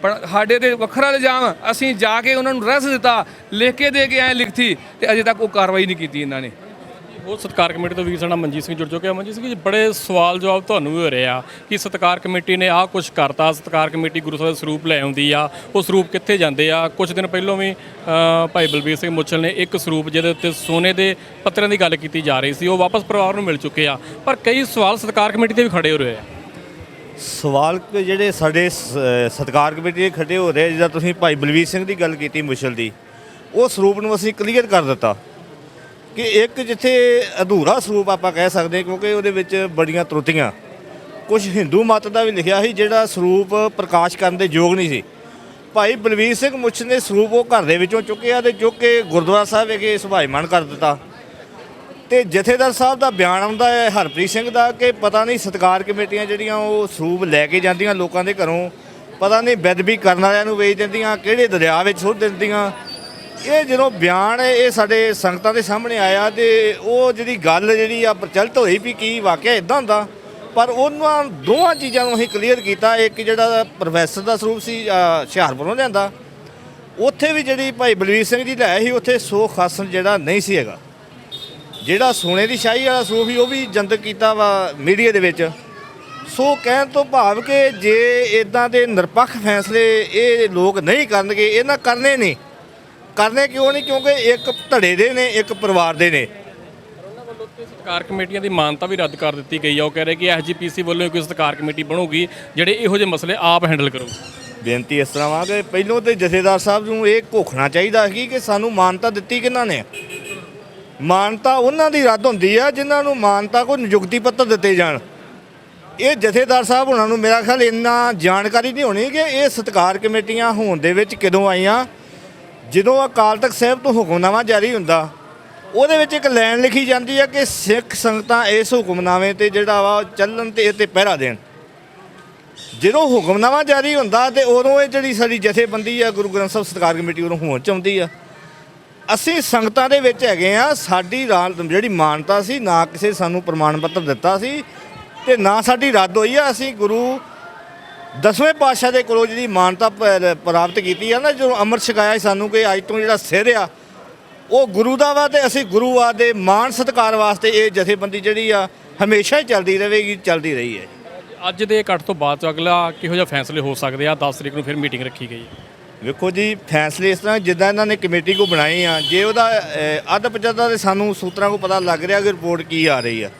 ਪਰ ਸਾਡੇ ਤੇ ਵੱਖਰਾ ਇਲਜ਼ਾਮ, ਅਸੀਂ ਜਾ ਕੇ ਉਹਨਾਂ ਨੂੰ ਰਸ ਦਿੱਤਾ, ਲਿਖ ਕੇ ਦੇ ਕੇ ਆਏ ਲਿਖਤੀ, ਤੇ ਅਜੇ ਤੱਕ ਉਹ ਕਾਰਵਾਈ ਨਹੀਂ ਕੀਤੀ ਇਹਨਾਂ ਨੇ। ਹੋਰ ਸਤਿਕਾਰ ਕਮੇਟੀ ਤੋਂ ਵੀਰ ਸਾਡਾ ਮਨਜੀਤ ਸਿੰਘ ਜੁੜ ਚੁੱਕੇ ਆ। ਮਨਜੀਤ ਸਿੰਘ ਜੀ, ਬੜੇ ਸਵਾਲ ਜਵਾਬ ਤੁਹਾਨੂੰ ਵੀ ਹੋ ਰਹੇ ਆ ਕਿ ਸਤਿਕਾਰ ਕਮੇਟੀ ਨੇ ਆਹ ਕੁਛ ਕਰਤਾ, ਸਤਿਕਾਰ ਕਮੇਟੀ ਗੁਰੂ ਸਾਹਿਬ ਦਾ ਸਰੂਪ ਲੈ ਆਉਂਦੀ ਆ, ਉਹ ਸਰੂਪ ਕਿੱਥੇ ਜਾਂਦੇ ਆ। ਕੁਝ ਦਿਨ ਪਹਿਲਾਂ ਵੀ ਭਾਈ ਬਲਬੀਰ ਸਿੰਘ ਮੁੱਛਲ ਨੇ ਇੱਕ ਸਰੂਪ ਜਿਹਦੇ ਉੱਤੇ ਸੋਨੇ ਦੇ ਪੱਤਰਾਂ ਦੀ ਗੱਲ ਕੀਤੀ ਜਾ ਰਹੀ ਸੀ, ਉਹ ਵਾਪਸ ਪਰਿਵਾਰ ਨੂੰ ਮਿਲ ਚੁੱਕੇ ਆ। ਪਰ ਕਈ ਸਵਾਲ ਸਤਿਕਾਰ ਕਮੇਟੀ ਤੇ ਵੀ ਖੜੇ ਹੋ ਰਹੇ ਆ। ਸਵਾਲ ਜਿਹੜੇ ਸਾਡੇ ਸਤਿਕਾਰ ਕਮੇਟੀ ਦੇ ਖੜੇ ਹੋ ਰਹੇ, ਜਿੱਦਾਂ ਤੁਸੀਂ ਭਾਈ ਬਲਬੀਰ ਸਿੰਘ ਦੀ ਗੱਲ ਕੀਤੀ ਮੁੱਛਲ ਦੀ, ਉਹ ਸਰੂਪ ਨੂੰ ਅਸੀਂ ਕਲੀਅਰ ਕਰ ਦਿੱਤਾ ਕਿ ਇੱਕ ਜਿੱਥੇ ਅਧੂਰਾ ਸਰੂਪ ਆਪਾਂ ਕਹਿ ਸਕਦੇ, ਕਿਉਂਕਿ ਉਹਦੇ ਵਿੱਚ ਬੜੀਆਂ ਤਰੁੱਟੀਆਂ, ਕੁਝ ਹਿੰਦੂ ਮਤ ਦਾ ਵੀ ਲਿਖਿਆ ਸੀ ਜਿਹੜਾ ਸਰੂਪ ਪ੍ਰਕਾਸ਼ ਕਰਨ ਦੇ ਯੋਗ ਨਹੀਂ ਸੀ। ਭਾਈ ਬਲਬੀਰ ਸਿੰਘ ਮੁੱਛਲ ਨੇ ਸਰੂਪ ਉਹ ਘਰ ਦੇ ਵਿੱਚੋਂ ਚੁੱਕਿਆ ਤੇ ਚੁੱਕ ਕੇ ਗੁਰਦੁਆਰਾ ਸਾਹਿਬ ਵਿਖੇ ਸੁਭਾਈਮਾਨ ਕਰ ਦਿੱਤਾ। ਤੇ ਜਥੇਦਾਰ ਸਾਹਿਬ ਦਾ ਬਿਆਨ ਆਉਂਦਾ ਹੈ ਹਰਪ੍ਰੀਤ ਸਿੰਘ ਦਾ ਕਿ ਪਤਾ ਨਹੀਂ ਸਤਿਕਾਰ ਕਮੇਟੀਆਂ ਜਿਹੜੀਆਂ ਉਹ ਸਰੂਪ ਲੈ ਕੇ ਜਾਂਦੀਆਂ ਲੋਕਾਂ ਦੇ ਘਰੋਂ, ਪਤਾ ਨਹੀਂ ਬੇਅਦਬੀ ਕਰਨ ਵਾਲਿਆਂ ਨੂੰ ਵੇਚ ਦਿੰਦੀਆਂ, ਕਿਹੜੇ ਦਰਿਆ ਵਿੱਚ ਸੁੱਟ ਦਿੰਦੀਆਂ। ਇਹ ਜਦੋਂ ਬਿਆਨ ਇਹ ਸਾਡੇ ਸੰਗਤਾਂ ਦੇ ਸਾਹਮਣੇ ਆਇਆ ਤੇ ਉਹ ਜਿਹੜੀ ਗੱਲ ਜਿਹੜੀ ਆ ਪ੍ਰਚਲਿਤ ਹੋਈ ਵੀ ਕੀ ਵਾਕਿਆ ਇਦਾਂ ਹੁੰਦਾ, ਪਰ ਉਹਨਾਂ ਦੋਵਾਂ ਚੀਜ਼ਾਂ ਨੂੰ ਅਸੀਂ ਕਲੀਅਰ ਕੀਤਾ। ਇੱਕ ਜਿਹੜਾ ਪ੍ਰੋਫੈਸਰ ਦਾ ਸਰੂਪ ਸੀ ਹੁਸ਼ਿਆਰਪੁਰੋਂ ਲਿਆਂਦਾ, ਉੱਥੇ ਵੀ ਜਿਹੜੀ ਭਾਈ ਬਲਵੀਰ ਸਿੰਘ ਜੀ ਲਿਆਏ ਸੀ, ਉੱਥੇ ਸੋ ਖਾਸਨ ਜਿਹੜਾ ਨਹੀਂ ਸੀ ਹੈਗਾ। ਜਿਹੜਾ ਸੋਨੇ ਦੀ ਸ਼ਾਹੀ ਵਾਲਾ ਸਰੂਪ ਸੀ ਉਹ ਵੀ ਜਨਤਕ ਕੀਤਾ ਵਾ ਮੀਡੀਆ ਦੇ ਵਿੱਚ। ਸੋ ਕਹਿਣ ਤੋਂ ਭਾਵ ਕਿ ਜੇ ਇਦਾਂ ਦੇ ਨਿਰਪੱਖ ਫੈਸਲੇ ਇਹ ਲੋਕ ਨਹੀਂ ਕਰਨਗੇ, ਇਹਨਾਂ ਕਰਨੇ ਨਹੀਂ। ਕਰਨੇ ਕਿਉਂ ਨਹੀਂ? ਕਿਉਂਕਿ ਇੱਕ ਧੜੇ ਦੇ ਨੇ, ਇੱਕ ਪਰਿਵਾਰ ਦੇ ਨੇ। ਉਹਨਾਂ ਵੱਲੋਂ ਤੇ ਸਤਿਕਾਰ ਕਮੇਟੀਆਂ ਦੀ ਮਾਨਤਾ ਵੀ ਰੱਦ ਕਰ ਦਿੱਤੀ ਗਈ ਆ। ਉਹ ਕਹਿ ਰਹੇ ਕਿ ਐਸਜੀਪੀਸੀ ਵੱਲੋਂ ਕੋਈ ਸਤਿਕਾਰ ਕਮੇਟੀ ਬਣੂਗੀ ਜਿਹੜੇ ਇਹੋ ਜਿਹੇ ਮਸਲੇ ਆਪ ਹੈਂਡਲ ਕਰੂ। ਬੇਨਤੀ ਇਸ ਤਰ੍ਹਾਂ ਵਾ ਕਿ ਪਹਿਲੋਂ ਤੇ ਜਥੇਦਾਰ ਸਾਹਿਬ ਨੂੰ ਇਹ ਘੋਖਣਾ ਚਾਹੀਦਾ ਸੀ ਕਿ ਸਾਨੂੰ ਮਾਨਤਾ ਦਿੱਤੀ ਕਿਹਨਾਂ ਨੇ। ਮਾਨਤਾ ਉਹਨਾਂ ਦੀ ਰੱਦ ਹੁੰਦੀ ਆ ਜਿਨ੍ਹਾਂ ਨੂੰ ਮਾਨਤਾ ਕੋਈ ਨਿਯੁਕਤੀ ਪੱਤਰ ਦਿੱਤੇ ਜਾਣ। ਇਹ ਜਥੇਦਾਰ ਸਾਹਿਬ ਉਹਨਾਂ ਨੂੰ ਮੇਰਾ ਖਿਆਲ ਇੰਨਾ ਜਾਣਕਾਰੀ ਨਹੀਂ ਹੋਣੀ ਕਿ ਇਹ ਸਤਿਕਾਰ ਕਮੇਟੀਆਂ ਹੋਣ ਦੇ ਵਿੱਚ ਕਦੋਂ ਆਈਆਂ। ਜਦੋਂ ਅਕਾਲ ਤਖਤ ਸਾਹਿਬ ਤੋਂ ਹੁਕਮਨਾਮਾ ਜਾਰੀ ਹੁੰਦਾ, ਉਹਦੇ ਵਿੱਚ ਇੱਕ ਲਾਈਨ ਲਿਖੀ ਜਾਂਦੀ ਹੈ ਕਿ ਸਿੱਖ ਸੰਗਤਾਂ ਇਸ ਹੁਕਮਨਾਮੇ ਤੇ ਜਿਹੜਾ ਵਾ ਚੱਲਣ ਤੇ ਇਹ ਤੇ ਪਹਿਰਾ ਦੇਣ। ਜਦੋਂ ਹੁਕਮਨਾਮਾ ਜਾਰੀ ਹੁੰਦਾ ਤੇ ਉਦੋਂ ਇਹ ਜਿਹੜੀ ਸਾਡੀ ਜਥੇਬੰਦੀ ਆ ਗੁਰੂ ਗ੍ਰੰਥ ਸਾਹਿਬ ਸਤਿਕਾਰ ਕਮੇਟੀ ਉਦੋਂ ਹੋਂਦ 'ਚ ਆਉਂਦੀ ਆ। ਅਸੀਂ ਸੰਗਤਾਂ ਦੇ ਵਿੱਚ ਹੈਗੇ ਆ। ਸਾਡੀ ਜਿਹੜੀ ਮਾਨਤਾ ਸੀ, ਨਾ ਕਿਸੇ ਸਾਨੂੰ ਪ੍ਰਮਾਣ ਪੱਤਰ ਦਿੱਤਾ ਸੀ ਤੇ ਨਾ ਸਾਡੀ ਰੱਦ ਹੋਈ ਆ। ਅਸੀਂ ਗੁਰੂ 10ਵੇਂ ਪਾਤਸ਼ਾਹ ਦੇ ਕੋਲੋਂ ਜਿਹੜੀ ਮਾਨਤਾ ਪ੍ਰਾਪਤ ਕੀਤੀ ਆ ਨਾ, ਜਦੋਂ ਅੰਮ੍ਰਿਤ ਛਕਾਇਆ ਸੀ ਸਾਨੂੰ ਕਿ ਅੱਜ ਤੋਂ ਜਿਹੜਾ ਸਿਰ ਆ ਉਹ ਗੁਰੂ ਦਾ ਵਾ, ਤੇ ਅਸੀਂ ਗੁਰੂ ਆ ਦੇ ਮਾਣ ਸਤਿਕਾਰ ਵਾਸਤੇ ਇਹ ਜਥੇਬੰਦੀ ਜਿਹੜੀ ਆ ਹਮੇਸ਼ਾ ਹੀ ਚੱਲਦੀ ਰਹੇਗੀ, ਚੱਲਦੀ ਰਹੀ ਹੈ। ਅੱਜ ਦੇ ਇਕੱਠ ਤੋਂ ਬਾਅਦ ਤੋਂ ਅਗਲਾ ਕਿਹੋ ਜਿਹਾ ਫੈਸਲੇ ਹੋ ਸਕਦੇ ਆ? 10 ਤਰੀਕ ਨੂੰ ਫਿਰ ਮੀਟਿੰਗ ਰੱਖੀ ਗਈ। ਵੇਖੋ ਜੀ, ਫੈਸਲੇ ਇਸ ਤਰ੍ਹਾਂ ਜਿੱਦਾਂ ਇਹਨਾਂ ਨੇ ਕਮੇਟੀ ਕੋ ਬਣਾਈ ਆ, ਜੇ ਉਹਦਾ ਅੱਧ ਪਚੱਧਾ ਤੇ ਸਾਨੂੰ ਸੂਤਰਾਂ ਕੋ ਪਤਾ ਲੱਗ ਰਿਹਾ ਕਿ ਰਿਪੋਰਟ ਕੀ ਆ ਰਹੀ ਆ,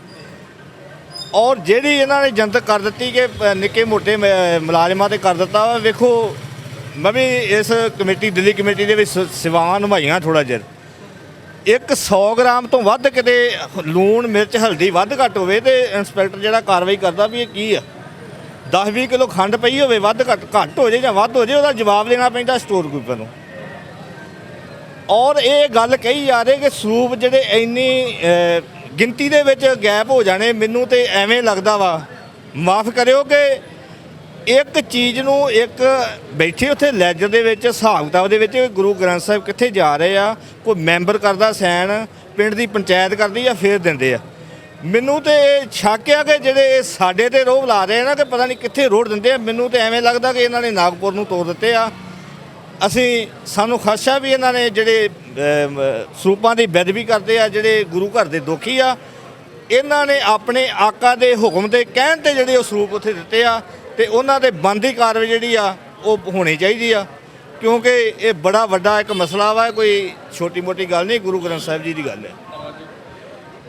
ਔਰ ਜਿਹੜੀ ਇਹਨਾਂ ਨੇ ਜਨਤਕ ਕਰ ਦਿੱਤੀ ਕਿ ਨਿੱਕੇ ਮੋਟੇ ਮੁਲਾਜ਼ਮਾਂ ਤੇ ਕਰ ਦਿੱਤਾ ਵਾ। ਵੇਖੋ, ਮੈਂ ਵੀ ਇਸ ਕਮੇਟੀ, ਦਿੱਲੀ ਕਮੇਟੀ ਦੇ ਵਿੱਚ ਸੇਵਾਵਾਂ ਨਿਭਾਈਆਂ ਥੋੜ੍ਹਾ ਚਿਰ। 100 ਗ੍ਰਾਮ ਤੋਂ ਵੱਧ ਕਿਤੇ ਲੂਣ ਮਿਰਚ ਹਲਦੀ ਵੱਧ ਘੱਟ ਹੋਵੇ ਤੇ ਇੰਸਪੈਕਟਰ ਜਿਹੜਾ ਕਾਰਵਾਈ ਕਰਦਾ ਵੀ ਇਹ ਕੀ ਆ। 10-20 ਕਿਲੋ ਖੰਡ ਪਈ ਹੋਵੇ, ਵੱਧ ਘੱਟ ਹੋ ਜੇ ਜਾਂ ਵੱਧ ਹੋ ਜੇ, ਉਹਦਾ ਜਵਾਬ ਦੇਣਾ ਪੈਂਦਾ ਸਟੋਰ ਕੀਪਰ ਨੂੰ। ਔਰ ਇਹ ਗੱਲ ਕਹੀ ਜਾ ਰਹੀ ਕਿ ਸਰੂਪ ਜਿਹੜੇ ਇੰਨੀ ਗਿਣਤੀ ਦੇ ਵਿੱਚ ਗੈਪ ਹੋ ਜਾਣੇ, ਮੈਨੂੰ ਤੇ ਐਵੇਂ ਲੱਗਦਾ ਵਾ, ਮਾਫ ਕਰਿਓ, ਕਿ ਇੱਕ ਚੀਜ਼ ਨੂੰ ਇੱਕ ਬੈਠੇ ਉੱਥੇ ਲੈਜਰ ਦੇ ਵਿੱਚ ਹਿਸਾਬ ਕਿਤਾਬ ਦੇ ਵਿੱਚ ਗੁਰੂ ਗ੍ਰੰਥ ਸਾਹਿਬ ਕਿੱਥੇ ਜਾ ਰਹੇ ਆ, ਕੋਈ ਮੈਂਬਰ ਕਰਦਾ ਸਾਈਨ, ਪਿੰਡ ਦੀ ਪੰਚਾਇਤ ਕਰਦੀ ਆ, ਫੇਰ ਦਿੰਦੇ ਆ। ਮੈਨੂੰ ਤੇ ਸ਼ੱਕ ਆ ਕਿ ਜਿਹੜੇ ਸਾਡੇ ਤੇ ਰੋਹ ਲਾ ਰਹੇ ਨਾ ਕਿ ਪਤਾ ਨਹੀਂ ਕਿੱਥੇ ਰੋੜ ਦਿੰਦੇ ਆ। ਮੈਨੂੰ ਤੇ ਐਵੇਂ ਲੱਗਦਾ ਕਿ ਇਹਨਾਂ ਨੇ ਨਾਗਪੁਰ ਨੂੰ ਤੋੜ ਦਿੱਤੇ ਆ। ਸਾਨੂੰ ਖਦਸ਼ਾ ਵੀ ਇਹਨਾਂ ਨੇ ਜਿਹੜੇ ਸਰੂਪਾਂ ਦੀ ਬੇਅਦਬੀ ਕਰਦੇ ਆ, ਜਿਹੜੇ ਗੁਰੂ ਘਰ ਦੇ ਦੋਖੀ ਆ, ਇਹਨਾਂ ਨੇ ਆਪਣੇ ਆਕਾ ਦੇ ਹੁਕਮ ਦੇ ਕਹਿਣ ਤੇ ਜਿਹੜੇ ਉਹ ਸਰੂਪ ਉੱਥੇ ਦਿੱਤੇ ਆ, ਤੇ ਉਹਨਾਂ ਦੇ ਬਣਦੀ ਕਾਰਵਾਈ ਜਿਹੜੀ ਆ ਉਹ ਹੋਣੀ ਚਾਹੀਦੀ ਆ, ਕਿਉਂਕਿ ਇਹ ਬੜਾ ਵੱਡਾ ਇੱਕ ਮਸਲਾ ਵਾ, ਕੋਈ ਛੋਟੀ ਮੋਟੀ ਗੱਲ ਨਹੀਂ, ਗੁਰੂ ਗ੍ਰੰਥ ਸਾਹਿਬ ਜੀ ਦੀ ਗੱਲ ਹੈ।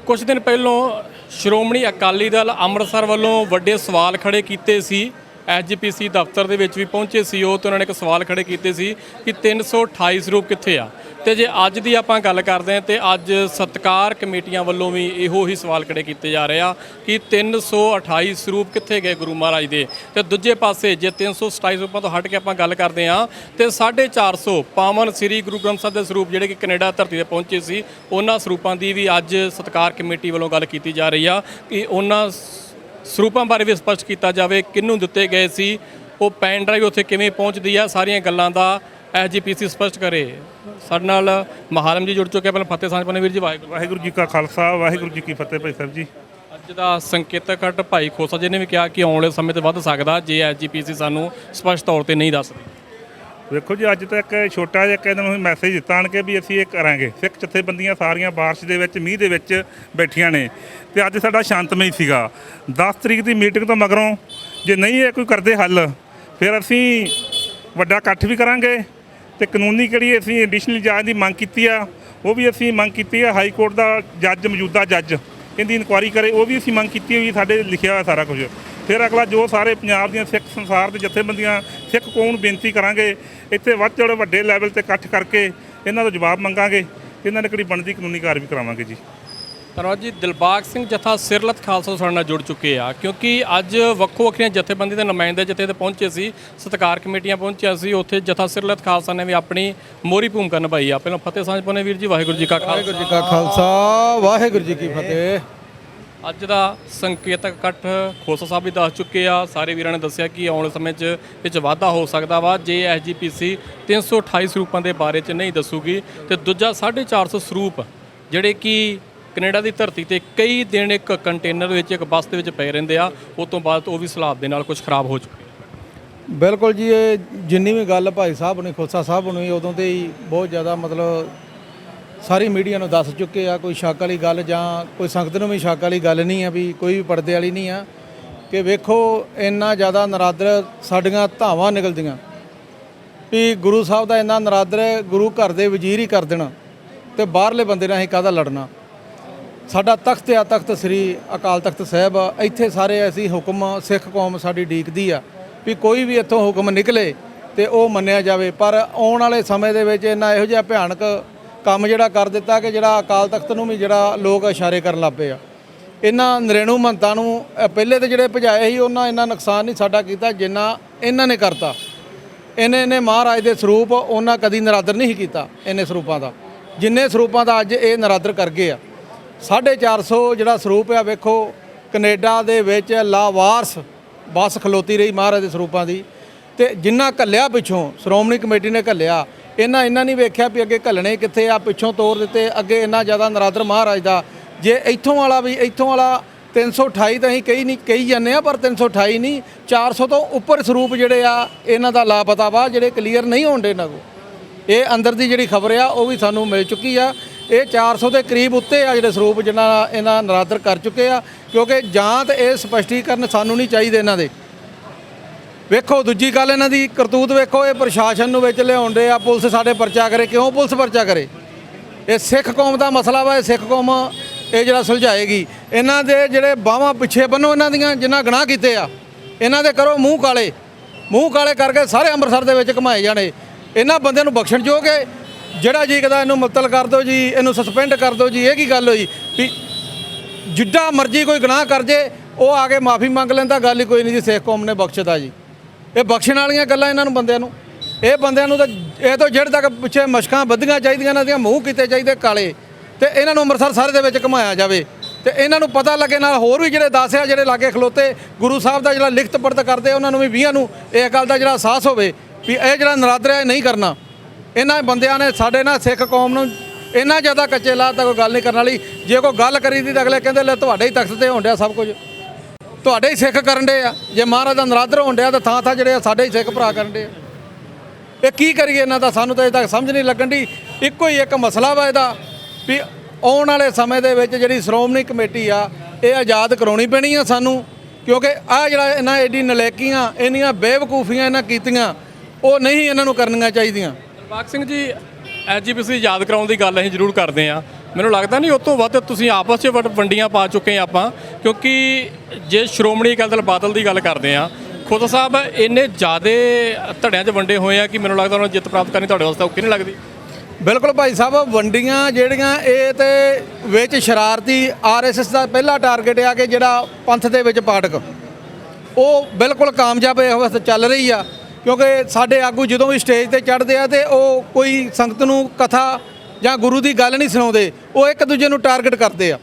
ਕੁਝ ਦਿਨ ਪਹਿਲਾਂ ਸ਼੍ਰੋਮਣੀ ਅਕਾਲੀ ਦਲ ਅੰਮ੍ਰਿਤਸਰ ਵੱਲੋਂ ਵੱਡੇ ਸਵਾਲ ਖੜੇ ਕੀਤੇ ਸੀ। ਐਸਜੀਪੀਸੀ ਦਫ਼ਤਰ ਦੇ ਵਿੱਚ ਵੀ ਪਹੁੰਚੇ ਸੀ ਉਹ, ਤੇ ਉਹਨਾਂ ਨੇ ਇੱਕ ਸਵਾਲ ਖੜੇ ਕੀਤੇ ਸੀ ਕਿ 328 ਸਰੂਪ ਕਿੱਥੇ ਆ। ਤੇ ਜੇ ਅੱਜ ਦੀ ਆਪਾਂ ਗੱਲ ਕਰਦੇ ਹਾਂ ਤੇ ਅੱਜ ਸਤਿਕਾਰ ਕਮੇਟੀਆਂ ਵੱਲੋਂ ਵੀ ਇਹੋ ਹੀ ਸਵਾਲ ਖੜੇ ਕੀਤੇ ਜਾ ਰਹੇ ਆ ਕਿ 328 ਸਰੂਪ ਕਿੱਥੇ ਗਏ ਗੁਰੂ ਮਹਾਰਾਜ ਦੇ। ਤੇ ਦੂਜੇ ਪਾਸੇ ਜੇ 327 ਸਰੂਪਾਂ ਤੋਂ ਹਟ ਕੇ ਆਪਾਂ ਗੱਲ ਕਰਦੇ ਹਾਂ ਤੇ 450 ਪਾਵਨ ਸ੍ਰੀ ਗੁਰੂ ਗ੍ਰੰਥ ਸਾਹਿਬ ਦੇ ਸਰੂਪ ਜਿਹੜੇ ਕਿ ਕੈਨੇਡਾ ਧਰਤੀ ਤੇ ਪਹੁੰਚੇ ਸੀ, ਉਹਨਾਂ ਸਰੂਪਾਂ ਦੀ ਵੀ ਅੱਜ ਸਤਿਕਾਰ ਕਮੇਟੀ ਵੱਲੋਂ ਗੱਲ ਕੀਤੀ ਜਾ ਰਹੀ ਆ ਕਿ ਉਹਨਾਂ ਸਰੂਪਾਂ ਬਾਰੇ ਵੀ ਸਪਸ਼ਟ ਕੀਤਾ ਜਾਵੇ, ਕਿਹਨੂੰ ਦਿੱਤੇ ਗਏ ਸੀ, ਉਹ ਪੈਨ ਡਰਾਈਵ ਉੱਥੇ ਕਿਵੇਂ ਪਹੁੰਚਦੀ ਆ, ਸਾਰੀਆਂ ਗੱਲਾਂ ਦਾ ਐਸਜੀਪੀਸੀ ਸਪਸ਼ਟ ਕਰੇ। ਸਾਡੇ ਨਾਲ ਮਹਾਲਮ ਜੀ ਜੁੜ ਚੁੱਕੇ, ਪਹਿਲਾਂ ਫਤਿਹ ਸਾਂਝ ਪਾਉਂਦੇ ਵੀਰ ਜੀ। ਵਾਹਿਗੁਰੂ ਜੀ ਕਾ ਖਾਲਸਾ, ਵਾਹਿਗੁਰੂ ਜੀ ਕੀ ਫਤਿਹ। ਭਾਈ ਸਾਹਿਬ ਜੀ, ਅੱਜ ਦਾ ਸੰਕੇਤਕ ਘਟ ਭਾਈ ਖੋਸਾ ਜੀ ਨੇ ਵੀ ਕਿਹਾ ਕਿ ਆਉਣ ਵਾਲੇ ਸਮੇਂ ਤੇ ਵੱਧ ਸਕਦਾ ਜੇ ਐਸਜੀਪੀਸੀ ਸਾਨੂੰ ਸਪਸ਼ਟ ਤੌਰ ਤੇ ਨਹੀਂ ਦੱਸਦੀ। ਵੇਖੋ ਜੀ, ਅੱਜ ਤੱਕ ਛੋਟਾ ਜਿਹਾ ਇਹਨਾਂ ਨੂੰ ਮੈਸੇਜ ਦਿੱਤਾ ਆਣ ਕੇ ਵੀ ਅਸੀਂ ਇਹ ਕਰਾਂਗੇ। ਸਿੱਖ ਜਥੇਬੰਦੀਆਂ ਸਾਰੀਆਂ ਬਾਰਿਸ਼ ਦੇ ਵਿੱਚ, ਮੀਂਹ ਦੇ ਵਿੱਚ ਬੈਠੀਆਂ ਨੇ, ਤੇ ਅੱਜ ਸਾਡਾ ਸ਼ਾਂਤਮਈ ਸੀਗਾ। 10 ਤਰੀਕ ਦੀ ਮੀਟਿੰਗ ਤੋਂ ਮਗਰੋਂ ਜੇ ਨਹੀਂ ਇਹ ਕੋਈ ਕਰਦੇ ਹੱਲ, ਫਿਰ ਅਸੀਂ ਵੱਡਾ ਇਕੱਠ ਵੀ ਕਰਾਂਗੇ। ਤੇ ਕਾਨੂੰਨੀ ਕਿਹੜੀ ਅਸੀਂ ਐਡੀਸ਼ਨਲ ਜਾਂਚ ਦੀ ਮੰਗ ਕੀਤੀ ਆ, ਉਹ ਵੀ ਅਸੀਂ ਮੰਗ ਕੀਤੀ ਆ। ਹਾਈ ਕੋਰਟ ਦਾ ਜੱਜ, ਮੌਜੂਦਾ ਜੱਜ, ਇਹਦੀ ਇਨਕੁਆਇਰੀ ਕਰੇ, ਉਹ ਵੀ ਅਸੀਂ ਮੰਗ ਕੀਤੀ ਹੋਈ, ਸਾਡੇ ਲਿਖਿਆ ਹੋਇਆ ਸਾਰਾ ਕੁਝ। ਫਿਰ ਅਗਲਾ ਜੋ ਸਾਰੇ ਪੰਜਾਬ ਦੀਆਂ ਸਿੱਖ ਸੰਸਾਰ ਦੇ ਜਥੇਬੰਦੀਆਂ, ਸਿੱਖ ਕੌਮ ਨੂੰ ਬੇਨਤੀ ਕਰਾਂਗੇ, ਇੱਥੇ ਵੱਧ ਚੜ੍ਹ ਵੱਡੇ ਲੈਵਲ ਤੇ ਇਕੱਠ ਕਰਕੇ ਇਹਨਾਂ ਦਾ ਜਵਾਬ ਮੰਗਾਂਗੇ, ਇਹਨਾਂ ਨੇ ਕਿਹੜੀ ਬਣਦੀ ਕਾਨੂੰਨੀ ਕਾਰਵਾਈ ਕਰਾਵਾਂਗੇ ਜੀ। ਧੰਨਵਾਦ ਜੀ। ਦਿਲਬਾਗ ਸਿੰਘ ਜਥਾ ਸਿਰਲਤ ਖਾਲਸਾ ਸਾਡੇ ਨਾਲ ਜੁੜ ਚੁੱਕੇ ਆ, ਕਿਉਂਕਿ ਅੱਜ ਵੱਖੋ ਵੱਖਰੀਆਂ ਜਥੇਬੰਦੀ ਦੇ ਨੁਮਾਇੰਦੇ ਜਿੱਥੇ ਤੇ ਪਹੁੰਚੇ ਸੀ, ਸਤਿਕਾਰ ਕਮੇਟੀਆਂ ਪਹੁੰਚਿਆ ਸੀ, ਉੱਥੇ ਜਥਾ ਸਿਰਲਤ ਖਾਲਸਾ ਨੇ ਵੀ ਆਪਣੀ ਮੋਹਰੀ ਭੂਮਿਕਾ ਨਿਭਾਈ ਆ। ਪਹਿਲਾਂ ਫਤਿਹ ਸਾਂਝ ਪਾਉਂਦੇ ਵੀਰ ਜੀ। ਵਾਹਿਗੁਰੂ ਜੀ ਕਾ ਖਾਲਸਾ, ਵਾਹਿਗੁਰੂ ਜੀ ਕਾ ਖਾਲਸਾ, ਵਾਹਿਗੁਰੂ ਜੀ ਕੀ ਫਤਿਹ। ਅੱਜ ਦਾ ਸੰਕੇਤਕ ਇਕੱਠ ਖੋਸਾ ਸਾਹਿਬ ਵੀ ਦੱਸ ਚੁੱਕੇ ਆ। ਸਾਰੇ ਵੀਰਾਂ ਨੇ ਦੱਸਿਆ ਕਿ ਆਉਣ ਵਾਲੇ ਸਮੇਂ 'ਚ ਇਹ 'ਚ ਵਾਧਾ ਹੋ ਸਕਦਾ ਵਾ ਜੇ ਐਸਜੀਪੀਸੀ 328 ਸਰੂਪਾਂ ਦੇ ਬਾਰੇ 'ਚ ਨਹੀਂ ਦੱਸੂਗੀ। ਤੇ ਦੂਜਾ 450 ਸਰੂਪ ਜਿਹੜੇ ਕਿ ਕੈਨੇਡਾ ਦੀ ਧਰਤੀ ਤੇ ਕਈ ਦਿਨ ਇੱਕ ਕੰਟੇਨਰ ਵਿੱਚ, ਇੱਕ ਬੱਸ ਦੇ ਵਿੱਚ ਪਏ ਰਹਿੰਦੇ ਆ, ਉਸ ਤੋਂ ਬਾਅਦ ਉਹ ਵੀ ਸਲਾਬ ਦੇ ਨਾਲ ਕੁਝ ਖਰਾਬ ਹੋ ਚੁੱਕੇ। ਬਿਲਕੁਲ ਜੀ, ਇਹ ਜਿੰਨੀ ਵੀ ਗੱਲ ਭਾਈ ਸਾਹਿਬ ਨੇ, ਖੋਸਾ ਸਾਹਿਬ ਨੂੰ, ਉਦੋਂ ਤੇ ਹੀ ਬਹੁਤ ਜ਼ਿਆਦਾ ਮਤਲਬ ਸਾਰੀ ਮੀਡੀਆ ਨੂੰ ਦੱਸ ਚੁੱਕੇ ਆ। ਕੋਈ ਸ਼ੱਕ ਵਾਲੀ ਗੱਲ ਜਾਂ ਕੋਈ ਸੰਗਤ ਨੂੰ ਵੀ ਸ਼ੱਕ ਵਾਲੀ ਗੱਲ ਨਹੀਂ ਆ, ਵੀ ਕੋਈ ਵੀ ਪਰਦੇ ਵਾਲੀ ਨਹੀਂ ਆ ਕਿ ਵੇਖੋ ਇੰਨਾ ਜ਼ਿਆਦਾ ਨਰਾਦਰ ਸਾਡੀਆਂ ਧਾਵਾਂ ਨਿਕਲਦੀਆਂ ਵੀ ਗੁਰੂ ਸਾਹਿਬ ਦਾ ਇੰਨਾ ਨਰਾਦਰ ਗੁਰੂ ਘਰ ਦੇ ਵਜ਼ੀਰ ਹੀ ਕਰ ਦੇਣਾ ਤੇ ਬਾਹਰਲੇ ਬੰਦੇ ਨਾਲ ਅਸੀਂ ਕਾਹਦਾ ਲੜਨਾ। ਸਾਡਾ ਤਖਤ ਆ, ਤਖਤ ਸ੍ਰੀ ਅਕਾਲ ਤਖਤ ਸਾਹਿਬ, ਇੱਥੇ ਸਾਰੇ ਅਸੀਂ ਹੁਕਮ ਸਿੱਖ ਕੌਮ ਸਾਡੀ ਡੀਕਦੀ ਆ ਵੀ ਕੋਈ ਵੀ ਇੱਥੋਂ ਹੁਕਮ ਨਿਕਲੇ ਤੇ ਉਹ ਮੰਨਿਆ ਜਾਵੇ। ਪਰ ਆਉਣ ਵਾਲੇ ਸਮੇਂ ਦੇ ਵਿੱਚ ਇਹਨਾਂ ਇਹੋ ਜਿਹਾ ਭਿਆਨਕ ਕੰਮ ਜਿਹੜਾ ਕਰ ਦਿੱਤਾ ਕਿ ਜਿਹੜਾ ਅਕਾਲ ਤਖਤ ਨੂੰ ਵੀ ਜਿਹੜਾ ਲੋਕ ਇਸ਼ਾਰੇ ਕਰਨ ਲੱਗ ਪਏ ਆ। ਇਹਨਾਂ ਨਰੇਣੂ ਮਹੰਤਾਂ ਨੂੰ ਪਹਿਲੇ ਤੇ ਜਿਹੜੇ ਭਜਾਏ ਸੀ ਉਹਨਾਂ ਇੰਨਾ ਨੁਕਸਾਨ ਨਹੀਂ ਸਾਡਾ ਕੀਤਾ ਜਿੰਨਾ ਇਹਨਾਂ ਨੇ ਕਰਤਾ। ਇਹਨੇ ਮਹਾਰਾਜ ਦੇ ਸਰੂਪ ਉਹਨਾਂ ਕਦੀ ਨਰਾਦਰ ਨਹੀਂ ਕੀਤਾ, ਇਹਨੇ ਸਰੂਪਾਂ ਦਾ ਜਿੰਨੇ ਸਰੂਪਾਂ ਦਾ ਅੱਜ ਇਹ ਨਰਾਦਰ ਕਰ ਗਏ ਆ। 450 ਜਿਹੜਾ ਸਰੂਪ ਆ, ਵੇਖੋ ਕੈਨੇਡਾ ਦੇ ਵਿੱਚ ਲਾਵਾਰਸ ਬੱਸ ਖਲੋਤੀ ਰਹੀ ਮਹਾਰਾਜ ਦੇ ਸਰੂਪਾਂ ਦੀ, ਤੇ ਜਿੰਨਾ ਘੱਲਿਆ ਪਿੱਛੋਂ ਸ਼੍ਰੋਮਣੀ ਕਮੇਟੀ ਨੇ ਘੱਲਿਆ, ਇਹਨਾਂ ਨਹੀਂ ਵੇਖਿਆ ਵੀ ਅੱਗੇ ਘੱਲਣੇ ਕਿੱਥੇ ਆ, ਪਿੱਛੋਂ ਤੋੜ ਦਿੱਤੇ। ਅੱਗੇ ਇੰਨਾ ਜ਼ਿਆਦਾ ਨਰਾਦਰ ਮਹਾਰਾਜ ਦਾ, ਜੇ ਇੱਥੋਂ ਵਾਲਾ 328 ਤਾਂ ਅਸੀਂ ਕਹੀ ਜਾਂਦੇ ਆ, ਪਰ 328 ਨਹੀਂ 400 ਤੋਂ ਉੱਪਰ ਸਰੂਪ ਜਿਹੜੇ ਆ ਇਹਨਾਂ ਦਾ ਲਾਪਤਾ ਵਾ, ਜਿਹੜੇ ਕਲੀਅਰ ਨਹੀਂ ਹੋਣਦੇ ਇਹਨਾਂ ਕੋਲ। ਇਹ ਅੰਦਰ ਦੀ ਜਿਹੜੀ ਖਬਰ ਆ ਉਹ ਵੀ ਸਾਨੂੰ ਮਿਲ ਚੁੱਕੀ ਆ। ਇਹ 400 ਦੇ ਕਰੀਬ ਉੱਤੇ ਆ ਜਿਹੜੇ ਸਰੂਪ ਜਿਨ੍ਹਾਂ ਇਹਨਾਂ ਨਰਾਦਰ ਕਰ ਚੁੱਕੇ ਆ, ਕਿਉਂਕਿ ਜਾਂ ਤਾਂ ਇਹ ਸਪਸ਼ਟੀਕਰਨ ਸਾਨੂੰ ਨਹੀਂ ਚਾਹੀਦੇ ਇਹਨਾਂ ਦੇ। ਵੇਖੋ ਦੂਜੀ ਗੱਲ ਇਹਨਾਂ ਦੀ ਕਰਤੂਤ ਵੇਖੋ, ਇਹ ਪ੍ਰਸ਼ਾਸਨ ਨੂੰ ਵਿੱਚ ਲਿਆਉਂਦੇ ਆ, ਪੁਲਿਸ ਸਾਡੇ ਪਰਚਾ ਕਰੇ। ਕਿਉਂ ਪੁਲਿਸ ਪਰਚਾ ਕਰੇ? ਇਹ ਸਿੱਖ ਕੌਮ ਦਾ ਮਸਲਾ ਵਾ, ਇਹ ਸਿੱਖ ਕੌਮ ਇਹ ਜਿਹੜਾ ਸੁਲਝਾਏਗੀ। ਇਹਨਾਂ ਦੇ ਜਿਹੜੇ ਬਾਹਾਂ ਪਿੱਛੇ ਬੰਨੋ, ਇਹਨਾਂ ਦੀਆਂ ਜਿਨ੍ਹਾਂ ਗੁਨਾਹ ਕੀਤੇ ਆ ਇਹਨਾਂ ਦੇ ਕਰੋ ਮੂੰਹ ਕਾਲੇ ਕਰਕੇ ਸਾਰੇ ਅੰਮ੍ਰਿਤਸਰ ਦੇ ਵਿੱਚ ਘੁਮਾਏ ਜਾਣੇ। ਇਹਨਾਂ ਬੰਦਿਆਂ ਨੂੰ ਬਖਸ਼ਣ ਯੋਗ ਹੈ? ਜਿਹੜਾ ਜੀ ਕਹਦਾ ਇਹਨੂੰ ਮੁਅੱਤਲ ਕਰ ਦਿਓ ਜੀ, ਇਹਨੂੰ ਸਸਪੈਂਡ ਕਰ ਦਿਓ ਜੀ, ਇਹ ਕੀ ਗੱਲ ਹੋਈ ਵੀ ਜਿੱਡਾ ਮਰਜ਼ੀ ਕੋਈ ਗੁਨਾਹ ਕਰ ਜੇ ਉਹ ਆ ਕੇ ਮਾਫੀ ਮੰਗ ਲੈਂਦਾ, ਗੱਲ ਹੀ ਕੋਈ ਨਹੀਂ ਜੀ। ਸਿੱਖ ਕੌਮ ਨੇ ਬਖਸ਼ਦਾ ਜੀ। ਇਹ ਬਖਸ਼ਣ ਵਾਲੀਆਂ ਗੱਲਾਂ ਇਹਨਾਂ ਨੂੰ ਬੰਦਿਆਂ ਨੂੰ, ਇਹ ਬੰਦਿਆਂ ਨੂੰ ਤਾਂ ਇਹ ਤੋਂ ਜਿਹੜੇ ਤੱਕ ਪਿੱਛੇ ਮਸ਼ਕਾਂ ਵੱਧੀਆਂ ਚਾਹੀਦੀਆਂ, ਇਹਨਾਂ ਦੀਆਂ ਮੂੰਹ ਕੀਤੇ ਚਾਹੀਦੇ ਕਾਲੇ, ਤੇ ਇਹਨਾਂ ਨੂੰ ਅੰਮ੍ਰਿਤਸਰ ਸਾਰੇ ਦੇ ਵਿੱਚ ਘੁਮਾਇਆ ਜਾਵੇ ਤੇ ਇਹਨਾਂ ਨੂੰ ਪਤਾ ਲੱਗੇ। ਨਾਲ ਹੋਰ ਵੀ ਜਿਹੜੇ 10 ਆ ਜਿਹੜੇ ਲਾਗੇ ਖਲੋਤੇ ਗੁਰੂ ਸਾਹਿਬ ਦਾ ਜਿਹੜਾ ਲਿਖਤ ਪੜਤ ਕਰਦੇ ਉਹਨਾਂ ਨੂੰ ਵੀ 20 ਨੂੰ ਇਹ ਗੱਲ ਦਾ ਜਿਹੜਾ ਅਹਿਸਾਸ ਹੋਵੇ ਵੀ ਇਹ ਜਿਹੜਾ ਨਰਾਦਰ ਹੈ ਨਹੀਂ ਕਰਨਾ। ਇਹਨਾਂ ਬੰਦਿਆਂ ਨੇ ਸਾਡੇ ਨਾਲ ਸਿੱਖ ਕੌਮ ਨੂੰ ਇੰਨਾ ਜ਼ਿਆਦਾ ਕੱਚੇ ਲਾਹ ਤਾਂ ਕੋਈ ਗੱਲ ਨਹੀਂ ਕਰਨ ਵਾਲੀ। ਜੇ ਕੋਈ ਗੱਲ ਕਰੀ ਦੀ ਤਾਂ ਅਗਲੇ ਕਹਿੰਦੇ ਲੈ ਤੁਹਾਡੇ ਹੀ ਤਖਤ ਤੇ ਹੋਣ ਡਿਆ ਸਭ ਕੁਝ, ਤੁਹਾਡੇ ਹੀ ਸਿੱਖ ਕਰਨ ਡੇ ਆ। ਜੇ ਮਹਾਰਾਜ ਦਾ ਨਰਾਦਰ ਹੋਣ ਡਿਆ ਤਾਂ ਥਾਂ ਜਿਹੜੇ ਸਾਡੇ ਹੀ ਸਿੱਖ ਭਰਾ ਕਰਨ ਡੇ ਆ। ਇਹ ਕੀ ਕਰੀਏ ਇਹਨਾਂ ਦਾ? ਸਾਨੂੰ ਤਾਂ ਅਜੇ ਤੱਕ ਸਮਝ ਨਹੀਂ ਲੱਗਣ ਦੀ। ਇੱਕੋ ਹੀ ਇੱਕ ਮਸਲਾ ਵਾ ਇਹਦਾ ਵੀ ਆਉਣ ਵਾਲੇ ਸਮੇਂ ਦੇ ਵਿੱਚ ਜਿਹੜੀ ਸ਼੍ਰੋਮਣੀ ਕਮੇਟੀ ਆ ਇਹ ਆਜ਼ਾਦ ਕਰਾਉਣੀ ਪੈਣੀ ਆ ਸਾਨੂੰ, ਕਿਉਂਕਿ ਆਹ ਜਿਹੜਾ ਇਹਨਾਂ ਐਡੀ ਨਲਾਇਕੀਆਂ, ਇੰਨੀਆਂ ਬੇਵਕੂਫੀਆਂ ਇਹਨਾਂ ਕੀਤੀਆਂ ਉਹ ਨਹੀਂ ਇਹਨਾਂ ਨੂੰ ਕਰਨੀਆਂ ਚਾਹੀਦੀਆਂ। ਦਿਲਬਾਗ ਸਿੰਘ ਜੀ, ਐਸਜੀਪੀਸੀ ਯਾਦ ਕਰਾਉਣ ਦੀ ਗੱਲ ਅਸੀਂ ਜ਼ਰੂਰ ਕਰਦੇ ਹਾਂ। ਮੈਨੂੰ ਲੱਗਦਾ ਨਹੀਂ ਉਸ ਤੋਂ ਵੱਧ ਤੁਸੀਂ ਆਪਸ 'ਚ ਵੰਡੀਆਂ ਪਾ ਚੁੱਕੇ ਆ ਆਪਾਂ, ਕਿਉਂਕਿ ਜੇ ਸ਼੍ਰੋਮਣੀ ਅਕਾਲੀ ਦਲ ਬਾਦਲ ਦੀ ਗੱਲ ਕਰਦੇ ਆ, ਖੁਦ ਸਾਹਿਬ ਇੰਨੇ ਜ਼ਿਆਦਾ ਧੜਿਆਂ 'ਚ ਵੰਡੇ ਹੋਏ ਆ ਕਿ ਮੈਨੂੰ ਲੱਗਦਾ ਉਹਨਾਂ ਨੂੰ ਜਿੱਤ ਪ੍ਰਾਪਤ ਕਰਨੀ ਤੁਹਾਡੇ ਵਾਸਤੇ ਔਖੀ ਨਹੀਂ ਲੱਗਦੀ? ਬਿਲਕੁਲ ਭਾਈ ਸਾਹਿਬ, ਵੰਡੀਆਂ ਜਿਹੜੀਆਂ ਇਹ ਤੇ ਵਿੱਚ ਸ਼ਰਾਰਤੀ ਆਰਐਸਐਸ ਦਾ ਪਹਿਲਾ ਟਾਰਗੇਟ ਆ ਕਿ ਜਿਹੜਾ ਪੰਥ ਦੇ ਵਿੱਚ ਪਾਠਕ ਉਹ ਬਿਲਕੁਲ ਕਾਮਯਾਬ ਇਸ ਵਕਤ ਚੱਲ ਰਹੀ ਆ। ਕਿਉਂਕਿ ਸਾਡੇ ਆਗੂ ਜਦੋਂ ਵੀ ਸਟੇਜ ਤੇ ਚੜ੍ਹਦੇ ਆ ਤੇ ਉਹ ਕੋਈ ਸੰਗਤ ਨੂੰ ਕਥਾ ਜਾਂ ਗੁਰੂ ਦੀ ਗੱਲ ਨਹੀਂ ਸੁਣਾਉਂਦੇ, ਉਹ ਇੱਕ ਦੂਜੇ ਨੂੰ ਟਾਰਗੇਟ ਕਰਦੇ ਆ।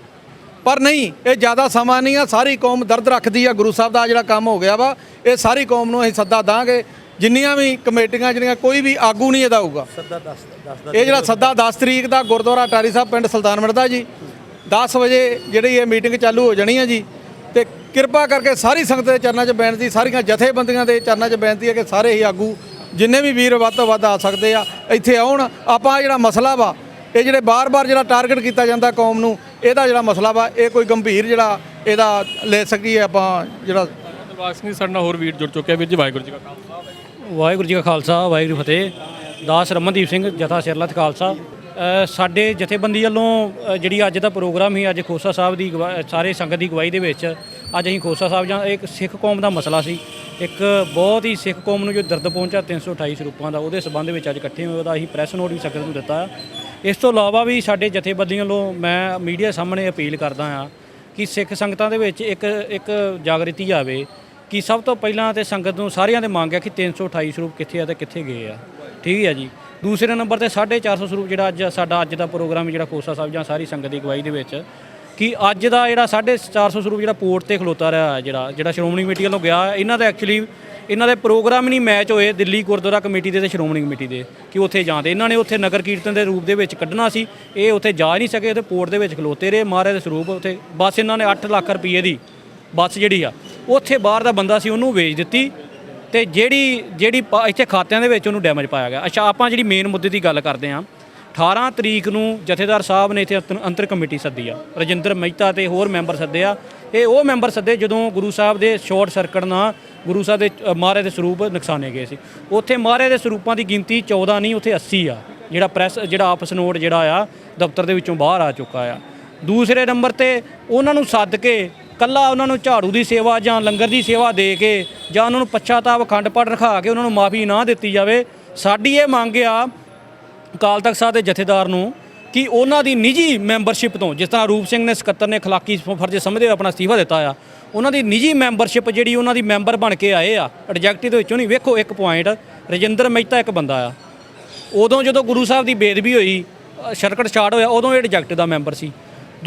ਪਰ ਨਹੀਂ, ਇਹ ਜ਼ਿਆਦਾ ਸਮਾਂ ਨਹੀਂ ਆ। ਸਾਰੀ ਕੌਮ ਦਰਦ ਰੱਖਦੀ ਆ। ਗੁਰੂ ਸਾਹਿਬ ਦਾ ਜਿਹੜਾ ਕੰਮ ਹੋ ਗਿਆ ਵਾ, ਇਹ ਸਾਰੀ ਕੌਮ ਨੂੰ ਅਸੀਂ ਸੱਦਾ ਦਾਂਗੇ। ਜਿੰਨੀਆਂ ਵੀ ਕਮੇਟੀਆਂ ਜਿਹੜੀਆਂ, ਕੋਈ ਵੀ ਆਗੂ ਨਹੀਂ ਇਹਦਾ ਹੋਊਗਾ। ਇਹ ਜਿਹੜਾ ਸੱਦਾ 10 ਤਰੀਕ ਦਾ ਗੁਰਦੁਆਰਾ ਅਟਾਰੀ ਸਾਹਿਬ ਪਿੰਡ ਸੁਲਤਾਨਪੁਰ ਦਾ ਜੀ 10 ਵਜੇ ਜਿਹੜੀ ਇਹ ਮੀਟਿੰਗ ਚਾਲੂ ਹੋ ਜਾਣੀ ਹੈ ਜੀ। ਤੇ ਕਿਰਪਾ ਕਰਕੇ ਸਾਰੀ ਸੰਗਤ ਦੇ ਚਰਨਾਂ 'ਚ ਬੇਨਤੀ, ਸਾਰੀਆਂ ਜਥੇਬੰਦੀਆਂ ਦੇ ਚਰਨਾਂ 'ਚ ਬੇਨਤੀ ਹੈ ਕਿ ਸਾਰੇ ਹੀ ਆਗੂ ਜਿੰਨੇ ਵੀ ਵੀਰ ਵੱਧ ਤੋਂ ਵੱਧ ਆ ਸਕਦੇ ਆ ਇੱਥੇ ਆਉਣ। ਆਪਾਂ ਜਿਹੜਾ ਮਸਲਾ ਵਾ, ਇਹ ਜਿਹੜੇ ਬਾਰ-ਬਾਰ ਜਿਹੜਾ ਟਾਰਗੇਟ ਕੀਤਾ ਜਾਂਦਾ ਕੌਮ ਨੂੰ, ਇਹਦਾ ਜਿਹੜਾ ਮਸਲਾ ਵਾ ਇਹ ਕੋਈ ਗੰਭੀਰ ਜਿਹੜਾ ਇਹਦਾ ਲੈ ਸਕੀਏ ਆਪਾਂ। ਜਿਹੜਾ ਦਿਲਬਾਗ ਸਿੰਘ ਸਾਡੇ ਨਾਲ ਹੋਰ ਵੀਰ ਜੁੜ ਚੁੱਕੇ ਆ। ਵੀਰ ਜੀ ਵਾਹਿਗੁਰੂ ਜੀ ਕਾ ਖਾਲਸਾ। ਵਾਹਿਗੁਰੂ ਜੀ ਕਾ ਖਾਲਸਾ, ਵਾਹਿਗੁਰੂ ਫਤਿਹ। ਦਾਸ ਰਮਨਦੀਪ ਸਿੰਘ, ਜਥਾ ਸਿਰਲੱਥ ਖਾਲਸਾ। ਸਾਡੇ ਜਥੇਬੰਦੀ ਵੱਲੋਂ ਜਿਹੜੀ ਅੱਜ ਦਾ ਪ੍ਰੋਗਰਾਮ ਸੀ, ਅੱਜ ਖੋਸਾ ਸਾਹਿਬ ਦੀ ਸਾਰੇ ਸੰਗਤ ਦੀ ਅਗਵਾਈ ਦੇ ਵਿੱਚ ਅੱਜ ਅਸੀਂ ਖੋਸਾ ਸਾਹਿਬ ਜਾਂ ਇੱਕ ਸਿੱਖ ਕੌਮ ਦਾ ਮਸਲਾ ਸੀ, ਇੱਕ ਬਹੁਤ ਹੀ ਸਿੱਖ ਕੌਮ ਨੂੰ ਜੋ ਦਰਦ ਪਹੁੰਚਿਆ 328 ਸਰੂਪਾਂ ਦਾ, ਉਹਦੇ ਸੰਬੰਧ ਵਿੱਚ ਅੱਜ ਇਕੱਠੇ ਹੋਏ। ਉਹਦਾ ਅਸੀਂ ਪ੍ਰੈਸ ਨੋਟ ਵੀ ਸੰਗਤ ਨੂੰ ਦਿੱਤਾ। ਇਸ ਤੋਂ ਇਲਾਵਾ ਵੀ ਸਾਡੇ ਜਥੇਬੰਦੀਆਂ ਵੱਲੋਂ ਮੈਂ ਮੀਡੀਆ ਸਾਹਮਣੇ ਅਪੀਲ ਕਰਦਾ ਹਾਂ ਕਿ ਸਿੱਖ ਸੰਗਤਾਂ ਦੇ ਵਿੱਚ ਇੱਕ ਜਾਗਰਿਤੀ ਆਵੇ ਕਿ ਸਭ ਤੋਂ ਪਹਿਲਾਂ ਤੇ ਸੰਗਤ ਨੂੰ ਸਾਰਿਆਂ ਦੇ ਮੰਗ ਹੈ ਕਿ 328 ਸਰੂਪ ਕਿੱਥੇ ਆ ਤੇ ਕਿੱਥੇ ਗਏ ਆ। ਠੀਕ ਹੈ ਜੀ। ਦੂਸਰੇ ਨੰਬਰ ਤੇ 450 ਸਰੂਪ ਜਿਹੜਾ ਅੱਜ ਦਾ ਪ੍ਰੋਗਰਾਮ ਜਿਹੜਾ ਖੋਸਾ ਸਾਹਿਬ ਜਾਂ ਸਾਰੀ ਸੰਗਤ ਦੀ ਅਗਵਾਈ ਦੇ ਵਿੱਚ ਕਿ ਅੱਜ ਦਾ ਜਿਹੜਾ 450 ਸਰੂਪ ਜਿਹੜਾ ਪੋਰਟ ਤੇ ਖਲੋਤਾ ਰਿਹਾ, ਜਿਹੜਾ ਸ਼੍ਰੋਮਣੀ ਕਮੇਟੀ ਵੱਲੋਂ ਗਿਆ, ਇਹਨਾਂ ਦਾ ਐਕਚੁਅਲੀ ਇਹਨਾਂ ਦੇ ਪ੍ਰੋਗਰਾਮ ਨਹੀਂ ਮੈਚ ਹੋਏ ਦਿੱਲੀ ਗੁਰਦੁਆਰਾ ਕਮੇਟੀ ਦੇ ਤੇ ਸ਼੍ਰੋਮਣੀ ਕਮੇਟੀ ਦੇ ਕਿ ਉੱਥੇ ਜਾਂਦੇ। ਇਹਨਾਂ ਨੇ ਉੱਥੇ ਨਗਰ ਕੀਰਤਨ ਦੇ ਰੂਪ ਦੇ ਵਿੱਚ ਕੱਢਣਾ ਸੀ, ਇਹ ਉੱਥੇ ਜਾ ਨਹੀਂ ਸਕੇ ਤੇ ਪੋਰਟ ਦੇ ਵਿੱਚ ਖਲੋਤੇ ਰਹੇ। ਮਹਾਰਾਜ ਦੇ ਸਰੂਪ ਉੱਥੇ ਬਸ ਇਹਨਾਂ ਨੇ 8 ਲੱਖ ਰੁਪਏ ਦੀ ਬੱਸ ਜਿਹੜੀ ਆ ਉੱਥੇ ਬਾਹਰ ਦਾ ਬੰਦਾ ਸੀ ਉਹਨੂੰ ਵੇਚ ਦਿੱਤੀ ਤੇ ਜਿਹੜੀ ਇੱਥੇ ਖਾਤਿਆਂ ਦੇ ਵਿੱਚ ਉਹਨੂੰ ਡੈਮੇਜ ਪਾਇਆ ਗਿਆ। ਅੱਛਾ, ਆਪਾਂ ਜਿਹੜੀ ਮੇਨ ਮੁੱਦੇ ਦੀ ਗੱਲ ਕਰਦੇ ਹਾਂ, 18 ਤਰੀਕ ਨੂੰ ਜਥੇਦਾਰ ਸਾਹਿਬ ਨੇ ਇੱਥੇ ਅੰਤਰ ਕਮੇਟੀ ਸੱਦੀ ਆ, ਰਜਿੰਦਰ ਮਹਿਤਾ ਤੇ ਹੋਰ ਮੈਂਬਰ ਸੱਦੇ ਆ। ਇਹ ਉਹ ਮੈਂਬਰ ਸੱਦੇ ਜਦੋਂ ਗੁਰੂ ਸਾਹਿਬ ਦੇ ਸ਼ਾਰਟ ਸਰਕਟ ਨਾਲ ਗੁਰੂ ਸਾਹਿਬ ਦੇ ਮਹਾਰਾਜ ਦੇ ਸਰੂਪ ਨੁਕਸਾਨੇ ਗਏ ਸੀ। ਉੱਥੇ ਮਹਾਰਾਜ ਦੇ ਸਰੂਪਾਂ ਦੀ ਗਿਣਤੀ 14 ਨਹੀਂ, ਉੱਥੇ 80 ਆ। ਜਿਹੜਾ ਆਪਸ ਨੋਟ ਜਿਹੜਾ ਆ ਦਫ਼ਤਰ ਦੇ ਵਿੱਚੋਂ ਬਾਹਰ ਆ ਚੁੱਕਾ ਆ। ਦੂਸਰੇ ਨੰਬਰ ਤੇ ਉਹਨਾਂ ਨੂੰ ਸੱਦ ਕੇ ਕੱਲਾ ਉਹਨਾਂ ਨੂੰ ਝਾੜੂ ਦੀ ਸੇਵਾ ਜਾਂ ਲੰਗਰ ਦੀ ਸੇਵਾ ਦੇ ਕੇ ਜਾਂ ਉਹਨਾਂ ਨੂੰ ਪਛਤਾਵਾ ਅਖੰਡ ਪਾਠ ਰਖਾ ਕੇ ਉਹਨਾਂ ਨੂੰ ਮਾਫੀ ਨਾ ਦਿੱਤੀ ਜਾਵੇ। ਸਾਡੀ ਇਹ ਮੰਗ ਆ ਅਕਾਲ ਤਖਤ ਸਾਹਿਬ ਦੇ ਜਥੇਦਾਰ ਨੂੰ ਕਿ ਉਹਨਾਂ ਦੀ ਨਿੱਜੀ ਮੈਂਬਰਸ਼ਿਪ ਤੋਂ, ਜਿਸ ਤਰ੍ਹਾਂ ਰੂਪ ਸਿੰਘ ਨੇ ਸਕੱਤਰ ਨੇ ਖਲਾਕੀ ਫਰਜ਼ ਸਮਝਦੇ ਹੋਏ ਆਪਣਾ ਅਸਤੀਫਾ ਦਿੱਤਾ ਆ, ਉਹਨਾਂ ਦੀ ਨਿੱਜੀ ਮੈਂਬਰਸ਼ਿਪ ਜਿਹੜੀ ਉਹਨਾਂ ਦੀ ਮੈਂਬਰ ਬਣ ਕੇ ਆਏ ਆ ਐਡਜੈਕਟਿਵ ਦੇ ਵਿੱਚੋਂ ਨਹੀਂ। ਵੇਖੋ ਇੱਕ ਪੁਆਇੰਟ, ਰਜਿੰਦਰ ਮਹਿਤਾ ਇੱਕ ਬੰਦਾ ਆ, ਉਦੋਂ ਜਦੋਂ ਗੁਰੂ ਸਾਹਿਬ ਦੀ ਬੇਦਬੀ ਹੋਈ, ਸਰਕਟ ਸਟਾਰਟ ਹੋਇਆ, ਉਦੋਂ ਇਹ ਐਡਜੈਕਟਿਵ ਦਾ ਮੈਂਬਰ ਸੀ।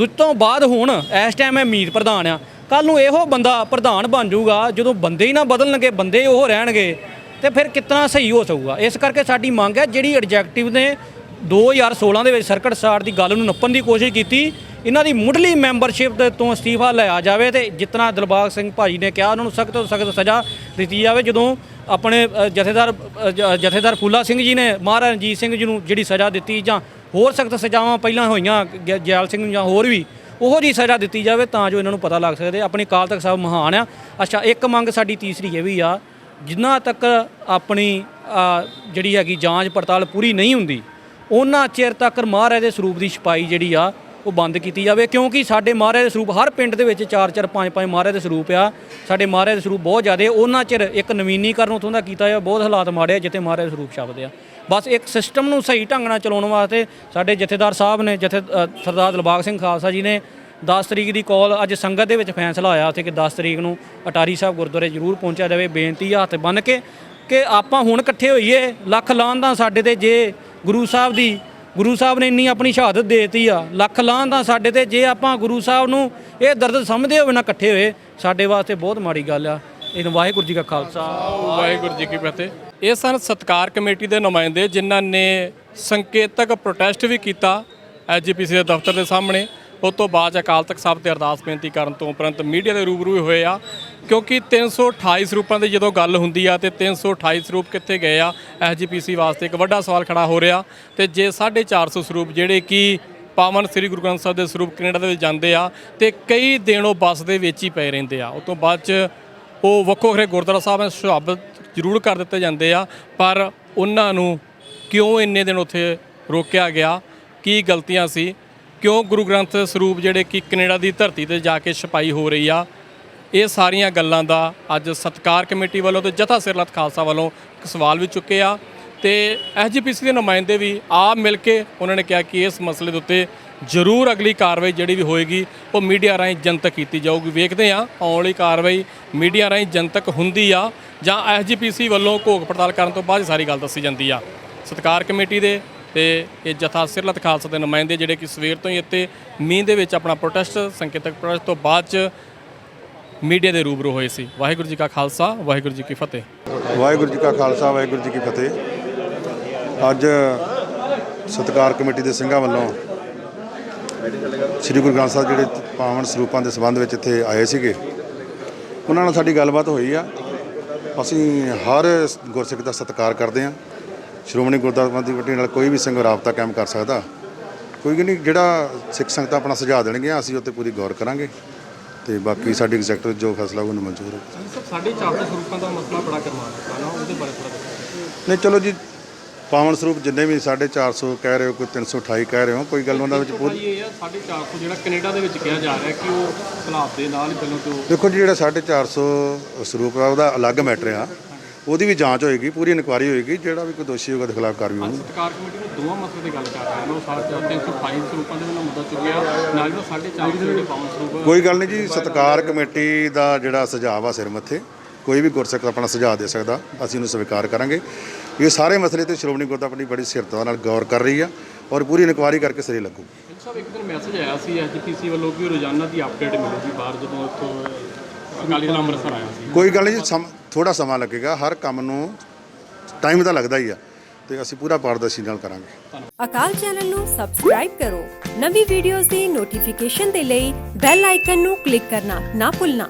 ਤੋਂ ਬਾਅਦ ਹੁਣ ਇਸ ਟਾਈਮ ਇਹ ਮੀਤ ਪ੍ਰਧਾਨ ਆ। ਕੱਲ੍ਹ ਨੂੰ ਇਹੋ ਬੰਦਾ ਪ੍ਰਧਾਨ ਬਣ ਜਾਊਗਾ, ਜਦੋਂ ਬੰਦੇ ਹੀ ਨਾ ਬਦਲਣਗੇ, ਬੰਦੇ ਉਹ ਰਹਿਣਗੇ ਤੇ ਫਿਰ ਕਿਤਨਾ ਸਹੀ ਹੋ ਸਕੂਗਾ। ਇਸ ਕਰਕੇ ਸਾਡੀ ਮੰਗ ਹੈ ਜਿਹੜੀ ਐਡਜੈਕਟਿਵ ਨੇ 2016 ਦੇ ਵਿੱਚ ਸਰਕਟ ਸਾੜ ਦੀ ਗੱਲ ਨੂੰ ਨੱਪਣ ਦੀ ਕੋਸ਼ਿਸ਼ ਕੀਤੀ, ਇਹਨਾਂ ਦੀ ਮੁੱਢਲੀ ਮੈਂਬਰਸ਼ਿਪ ਦੇ ਤੋਂ ਅਸਤੀਫਾ ਲਿਆ ਜਾਵੇ ਤੇ ਜਿਤਨਾ ਦਿਲਬਾਗ ਸਿੰਘ ਭਾਜੀ ਨੇ ਕਿਹਾ ਉਹਨਾਂ ਨੂੰ ਸਖਤ ਤੋਂ ਸਖਤ ਸਜ਼ਾ ਦਿੱਤੀ ਜਾਵੇ। ਜਦੋਂ ਆਪਣੇ ਜਥੇਦਾਰ ਫੂਲਾ ਸਿੰਘ ਜੀ ਨੇ ਮਹਾਰਾਜਾ ਰਣਜੀਤ ਸਿੰਘ ਜੀ ਨੂੰ ਜਿਹੜੀ ਸਜ਼ਾ ਦਿੱਤੀ ਜਾਂ ਹੋਰ ਸਖਤ ਸਜ਼ਾਵਾਂ ਪਹਿਲਾਂ ਹੋਈਆਂ ਜੈਲ ਸਿੰਘ ਨੂੰ ਜਾਂ ਹੋਰ ਵੀ ਉਹੋ ਜਿਹੀ ਸਜ਼ਾ ਦਿੱਤੀ ਜਾਵੇ ਤਾਂ ਜੋ ਇਹਨਾਂ ਨੂੰ ਪਤਾ ਲੱਗ ਸਕਦੇ ਆਪਣੀ ਅਕਾਲ ਤਖਤ ਸਾਹਿਬ ਮਹਾਨ ਆ। ਅੱਛਾ, ਇੱਕ ਮੰਗ ਸਾਡੀ ਤੀਸਰੀ ਇਹ ਵੀ ਆ, ਜਿੰਨਾ ਤੱਕ ਆਪਣੀ ਜਿਹੜੀ ਹੈਗੀ ਜਾਂਚ ਪੜਤਾਲ ਪੂਰੀ ਨਹੀਂ ਹੁੰਦੀ ਉਹਨਾਂ ਚਿਰ ਤੱਕ ਮਹਾਰਾਜ ਦੇ ਸਰੂਪ ਦੀ ਛਪਾਈ ਜਿਹੜੀ ਆ ਉਹ ਬੰਦ ਕੀਤੀ ਜਾਵੇ, ਕਿਉਂਕਿ ਸਾਡੇ ਮਹਾਰਾਜ ਦੇ ਸਰੂਪ ਹਰ ਪਿੰਡ ਦੇ ਵਿੱਚ 4-4 5-5 ਮਹਾਰਾਜ ਦੇ ਸਰੂਪ ਆ। ਸਾਡੇ ਮਹਾਰਾਜ ਦੇ ਸਰੂਪ ਬਹੁਤ ਜ਼ਿਆਦਾ, ਉਹਨਾਂ ਚਿਰ ਇੱਕ ਨਵੀਨੀਕਰਨ ਉੱਥੋਂ ਦਾ ਕੀਤਾ ਜਾ, ਬਹੁਤ ਹਾਲਾਤ ਮਾੜੇ ਆ ਜਿੱਥੇ ਮਹਾਰਾਜ ਦੇ ਸਰੂਪ ਛਪਦੇ ਆ। ਬਸ ਇੱਕ ਸਿਸਟਮ ਨੂੰ ਸਹੀ ਢੰਗ ਨਾਲ ਚਲਾਉਣ ਵਾਸਤੇ ਸਾਡੇ ਜਥੇਦਾਰ ਸਾਹਿਬ ਨੇ ਸਰਦਾਰ ਦਿਲਬਾਗ ਸਿੰਘ ਖਾਲਸਾ ਜੀ ਨੇ 10 ਤਰੀਕ ਦੀ ਕਾਲ ਅੱਜ ਸੰਗਤ ਦੇ ਵਿੱਚ ਫੈਸਲਾ ਹੋਇਆ ਉੱਥੇ ਕਿ 10 ਤਰੀਕ ਨੂੰ ਅਟਾਰੀ ਸਾਹਿਬ ਗੁਰਦੁਆਰੇ ਜ਼ਰੂਰ ਪਹੁੰਚਿਆ ਜਾਵੇ। ਬੇਨਤੀ ਹੱਥ ਬੰਨ੍ਹ ਕੇ ਕਿ ਆਪਾਂ ਹੁਣ ਇਕੱਠੇ ਹੋਈਏ, ਲੱਖ ਲਾਹਨਤਾਂ ਸਾਡੇ ਤੇ ਜੇ ਗੁਰੂ ਸਾਹਿਬ ਨੇ ਇੰਨੀ ਆਪਣੀ ਸ਼ਹਾਦਤ ਦੇ ਦਿੱਤੀ ਆ, ਲੱਖ ਲਾਹਨਤਾਂ ਸਾਡੇ ਤੇ ਜੇ ਆਪਾਂ ਗੁਰੂ ਸਾਹਿਬ ਨੂੰ ਇਹ ਦਰਦ ਸਮਝਦੇ ਹੋਵੇ ਨਾ ਇਕੱਠੇ ਹੋਏ, ਸਾਡੇ ਵਾਸਤੇ ਬਹੁਤ ਮਾੜੀ ਗੱਲ ਆ। ਇਹਨੂੰ ਵਾਹਿਗੁਰੂ ਜੀ ਕਾ ਖਾਲਸਾ ਵਾਹਿਗੁਰੂ ਜੀ ਕੀ ਫਤਿਹ। ਇਹ ਸਨ ਸਤਿਕਾਰ ਕਮੇਟੀ ਦੇ ਨੁਮਾਇੰਦੇ ਜਿਨ੍ਹਾਂ ਨੇ ਸੰਕੇਤਕ ਪ੍ਰੋਟੈਸਟ ਵੀ ਕੀਤਾ ਐਸਜੀਪੀਸੀ ਦੇ ਦਫ਼ਤਰ ਦੇ ਸਾਹਮਣੇ। ਉਸ ਤੋਂ ਬਾਅਦ ਅਕਾਲ ਤਖਤ ਸਾਹਿਬ ਤੇ ਅਰਦਾਸ ਬੇਨਤੀ ਕਰਨ ਤੋਂ ਉਪਰੰਤ ਮੀਡੀਆ ਦੇ ਰੂਬਰੂ ਹੋਏ ਆ, ਕਿਉਂਕਿ 328 ਸਰੂਪਾਂ ਦੀ ਜਦੋਂ ਗੱਲ ਹੁੰਦੀ ਆ ਤੇ 328 ਸਰੂਪ ਕਿੱਥੇ ਗਏ ਆ, ਐਸਜੀਪੀਸੀ ਵਾਸਤੇ ਇੱਕ ਵੱਡਾ ਸਵਾਲ ਖੜਾ ਹੋ ਰਿਹਾ। ਤੇ ਜੇ 450 ਸਰੂਪ ਜਿਹੜੇ ਕਿ ਪਾਵਨ ਸ੍ਰੀ ਗੁਰੂ ਗ੍ਰੰਥ ਸਾਹਿਬ ਦੇ ਸਰੂਪ ਕੈਨੇਡਾ ਦੇ ਵਿੱਚ ਜਾਂਦੇ ਆ ਤੇ ਕਈ ਦਿਨ ਉਹ ਬੱਸ ਦੇ ਵਿੱਚ ਹੀ ਪਏ ਰਹਿੰਦੇ ਆ, ਉਸ ਤੋਂ ਬਾਅਦ 'ਚ ਉਹ ਵੱਖੋ ਵੱਖਰੇ ਗੁਰਦੁਆਰਾ ਸਾਹਿਬ ਵਿੱਚ ਸ਼ਹਾਦਤ ਜ਼ਰੂਰ ਕਰ ਦਿੱਤੇ ਜਾਂਦੇ ਆ, ਪਰ ਉਹਨਾਂ ਨੂੰ ਕਿਉਂ ਇੰਨੇ ਦਿਨ ਉੱਥੇ ਰੋਕਿਆ ਗਿਆ, ਕੀ ਗਲਤੀਆਂ ਸੀ, ਕਿਉਂ ਗੁਰੂ ਗ੍ਰੰਥ ਸਰੂਪ ਜਿਹੜੇ ਕਿ ਕੈਨੇਡਾ ਦੀ ਧਰਤੀ ਤੇ ਜਾ ਕੇ ਛਪਾਈ ਹੋ ਰਹੀ ਆ, ਇਹ ਸਾਰੀਆਂ ਗੱਲਾਂ ਦਾ ਅੱਜ ਸਤਿਕਾਰ ਕਮੇਟੀ ਵੱਲੋਂ ਤੇ ਜਥਾ ਸਿਰਲਥ ਖਾਲਸਾ ਵੱਲੋਂ ਸਵਾਲ ਵੀ ਚੁੱਕੇ ਆ। ਤੇ ਐਸਜੀਪੀਸੀ ਦੇ ਨੁਮਾਇੰਦੇ ਵੀ ਆਪ ਮਿਲ ਕੇ ਉਹਨਾਂ ਨੇ ਕਿਹਾ ਕਿ ਇਸ ਮਸਲੇ ਦੇ ਉੱਤੇ ਜ਼ਰੂਰ ਅਗਲੀ ਕਾਰਵਾਈ ਜਿਹੜੀ ਵੀ ਹੋਏਗੀ ਉਹ ਮੀਡੀਆ ਰਾਹੀਂ ਜਨਤਕ ਕੀਤੀ ਜਾਊਗੀ। ਵੇਖਦੇ ਹਾਂ ਆਉਣ ਵਾਲੀ ਕਾਰਵਾਈ ਮੀਡੀਆ ਰਾਹੀਂ ਜਨਤਕ ਹੁੰਦੀ ਆ ਜਾਂ ਐਸਜੀਪੀਸੀ ਵੱਲੋਂ ਘੋਖ ਪੜਤਾਲ ਕਰਨ ਤੋਂ ਬਾਅਦ ਸਾਰੀ ਗੱਲ ਦੱਸੀ ਜਾਂਦੀ ਆ। ਸਤਿਕਾਰ ਕਮੇਟੀ ਦੇ ਤੇ ਇਹ ਜਥਾ ਸਿਰਲਥ ਖਾਲਸਾ ਦੇ ਨੁਮਾਇੰਦੇ ਜਿਹੜੇ ਕਿ ਸਵੇਰ ਤੋਂ ਹੀ ਇੱਥੇ ਮੀਂਹ ਦੇ ਵਿੱਚ ਆਪਣਾ ਪ੍ਰੋਟੈਸਟ ਸੰਕੇਤਕ ਪ੍ਰੋਟੈਸਟ ਤੋਂ ਬਾਅਦ 'ਚ ਮੀਡੀਆ ਦੇ ਰੂਬਰੂ ਹੋਏ ਸੀ। ਵਾਹਿਗੁਰੂ ਜੀ ਕਾ ਖਾਲਸਾ ਵਾਹਿਗੁਰੂ ਜੀ ਕੀ ਫਤਿਹ। ਵਾਹਿਗੁਰੂ ਜੀ ਕਾ ਖਾਲਸਾ ਵਾਹਿਗੁਰੂ ਜੀ ਕੀ ਫਤਿਹ। ਅੱਜ ਸਤਿਕਾਰ ਕਮੇਟੀ ਦੇ ਸਿੰਘਾਂ ਵੱਲੋਂ ਸ੍ਰੀ ਗੁਰੂ ਗ੍ਰੰਥ ਸਾਹਿਬ ਜਿਹੜੇ ਪਾਵਨ ਸਰੂਪਾਂ ਦੇ ਸੰਬੰਧ ਵਿੱਚ ਇੱਥੇ ਆਏ ਸੀਗੇ, ਉਹਨਾਂ ਨਾਲ ਸਾਡੀ ਗੱਲਬਾਤ ਹੋਈ ਆ। ਅਸੀਂ ਹਰ ਗੁਰਸਿੱਖ ਦਾ ਸਤਿਕਾਰ ਕਰਦੇ ਹਾਂ। ਸ਼੍ਰੋਮਣੀ ਗੁਰਦੁਆਰਾ ਪ੍ਰਬੰਧਕ ਕਮੇਟੀ ਨਾਲ ਕੋਈ ਵੀ ਸਿੰਘ ਰਾਬਤਾ ਕਾਇਮ ਕਰ ਸਕਦਾ, ਕੋਈ ਨਹੀਂ। ਜਿਹੜਾ ਸਿੱਖ ਸੰਗਤਾਂ ਆਪਣਾ ਸੁਝਾਅ ਦੇਣਗੀਆਂ ਅਸੀਂ ਉੱਤੇ ਪੂਰੀ ਗੌਰ ਕਰਾਂਗੇ ਤੇ ਬਾਕੀ ਸਾਡੀ ਐਗਜ਼ੈਕਟਿਵ ਜੋ ਫੈਸਲਾ ਉਹਨੂੰ ਮਨਜ਼ੂਰ ਹੈ। 450 ਸਰੂਪਾਂ ਦਾ ਮਸਲਾ ਬੜਾ ਕਰਵਾ ਦਿੱਤਾ ਨਾ, ਉਹਦੇ ਬਾਰੇ ਥੋੜਾ ਨਹੀਂ ਚਲੋ ਜੀ, ਪਾਵਨ ਸਰੂਪ ਜਿੰਨੇ ਵੀ 450 ਕਹਿ ਰਹੇ ਹੋ, ਕੋਈ 328 ਕਹਿ ਰਹੇ ਹੋ, ਕੋਈ ਗੱਲ ਉਹਨਾਂ ਵਿੱਚ ਪੂਰੀ ਇਹ ਆ 450 ਜਿਹੜਾ ਕੈਨੇਡਾ ਦੇ ਵਿੱਚ ਕਿਹਾ ਜਾ ਰਿਹਾ ਕਿ ਉਹ ਹਾਲਾਤ ਦੇ ਨਾਲ ਹੀ ਪਹਿਲਾਂ ਤੋਂ। ਦੇਖੋ ਜੀ, ਜਿਹੜਾ 450 ਸਰੂਪ ਆ ਉਹਦਾ ਅਲੱਗ ਮੈਟਰ ਆ, ਉਹਦੀ ਵੀ ਜਾਂਚ ਹੋਏਗੀ, ਪੂਰੀ ਇਨਕੁਆਇਰੀ ਹੋਏਗੀ, ਜਿਹੜਾ ਵੀ ਕੋਈ ਦੋਸ਼ੀ ਹੋਊਗਾ ਉਹਦੇ ਖਿਲਾਫ ਕਾਰਵਾਈ ਹੋਊਗੀ। ਸਤਿਕਾਰ ਕਮੇਟੀ ਨੂੰ ਦੋਵਾਂ ਮਸਲੇ ਦੀ ਗੱਲ ਕਰ ਰਹੇ ਨੇ, ਉਹ 328 ਸਰੂਪਾਂ ਦੇ ਨਾਲ ਮੁੱਦਾ ਚੁੱਕਿਆ, ਨਾਲ ਹੀ 450 ਜਿਹੜੇ ਪਾਵਨ ਸਰੂਪ। ਕੋਈ ਗੱਲ ਨਹੀਂ ਜੀ, ਸਤਿਕਾਰ ਕਮੇਟੀ ਦਾ ਜਿਹੜਾ ਸੁਝਾਅ ਆ ਸਿਰ ਮੱਥੇ, ਕੋਈ ਵੀ ਗੁਰਸਿੱਖ ਆਪਣਾ ਸੁਝਾਅ ਦੇ ਸਕਦਾ, ਅਸੀਂ ਉਹਨੂੰ ਸਵੀਕਾਰ ਕਰਾਂਗੇ। ਇਹ ਸਾਰੇ ਮਸਲੇ ਤੇ ਸ਼੍ਰੋਮਣੀ ਗੁਰਦੁਆਰਾ ਆਪਣੀ ਬੜੀ ਸਿਰਤਾ ਨਾਲ ਗੌਰ ਕਰ ਰਹੀ ਆ ਔਰ ਪੂਰੀ ਇਨਕੁਆਇਰੀ ਕਰਕੇ ਸਿਰੇ ਲੱਗੂ। ਸਾਹਿਬ ਇੱਕ ਦਿਨ ਮੈਸੇਜ ਆਇਆ ਸੀ ਐਸਜੀਪੀਸੀ ਵੱਲੋਂ ਕਿ ਰੋਜ਼ਾਨਾ ਦੀ ਅਪਡੇਟ ਮਿਲੇਗੀ ਬਾਹਰ, ਜਦੋਂ ਇੱਥੋਂ ਅਕਾਲੀ ਦਲ ਅੰਮ੍ਰਿਤਸਰ ਆਇਆ ਸੀ। ਕੋਈ ਗੱਲ ਨਹੀਂ ਜੀ, ਥੋੜਾ ਸਮਾਂ ਲੱਗੇਗਾ, ਹਰ ਕੰਮ ਨੂੰ ਟਾਈਮ ਤਾਂ ਲੱਗਦਾ ਹੀ ਆ ਤੇ ਅਸੀਂ ਪੂਰਾ ਪਾਰਦਰਸ਼ੀ ਨਾਲ ਕਰਾਂਗੇ। ਅਕਾਲ ਚੈਨਲ ਨੂੰ ਸਬਸਕ੍ਰਾਈਬ ਕਰੋ, ਨਵੀਂ ਵੀਡੀਓਜ਼ ਦੀ ਨੋਟੀਫਿਕੇਸ਼ਨ ਦੇ ਲਈ ਬੈਲ ਆਈਕਨ ਨੂੰ ਕਲਿੱਕ ਕਰਨਾ ਨਾ ਭੁੱਲਣਾ।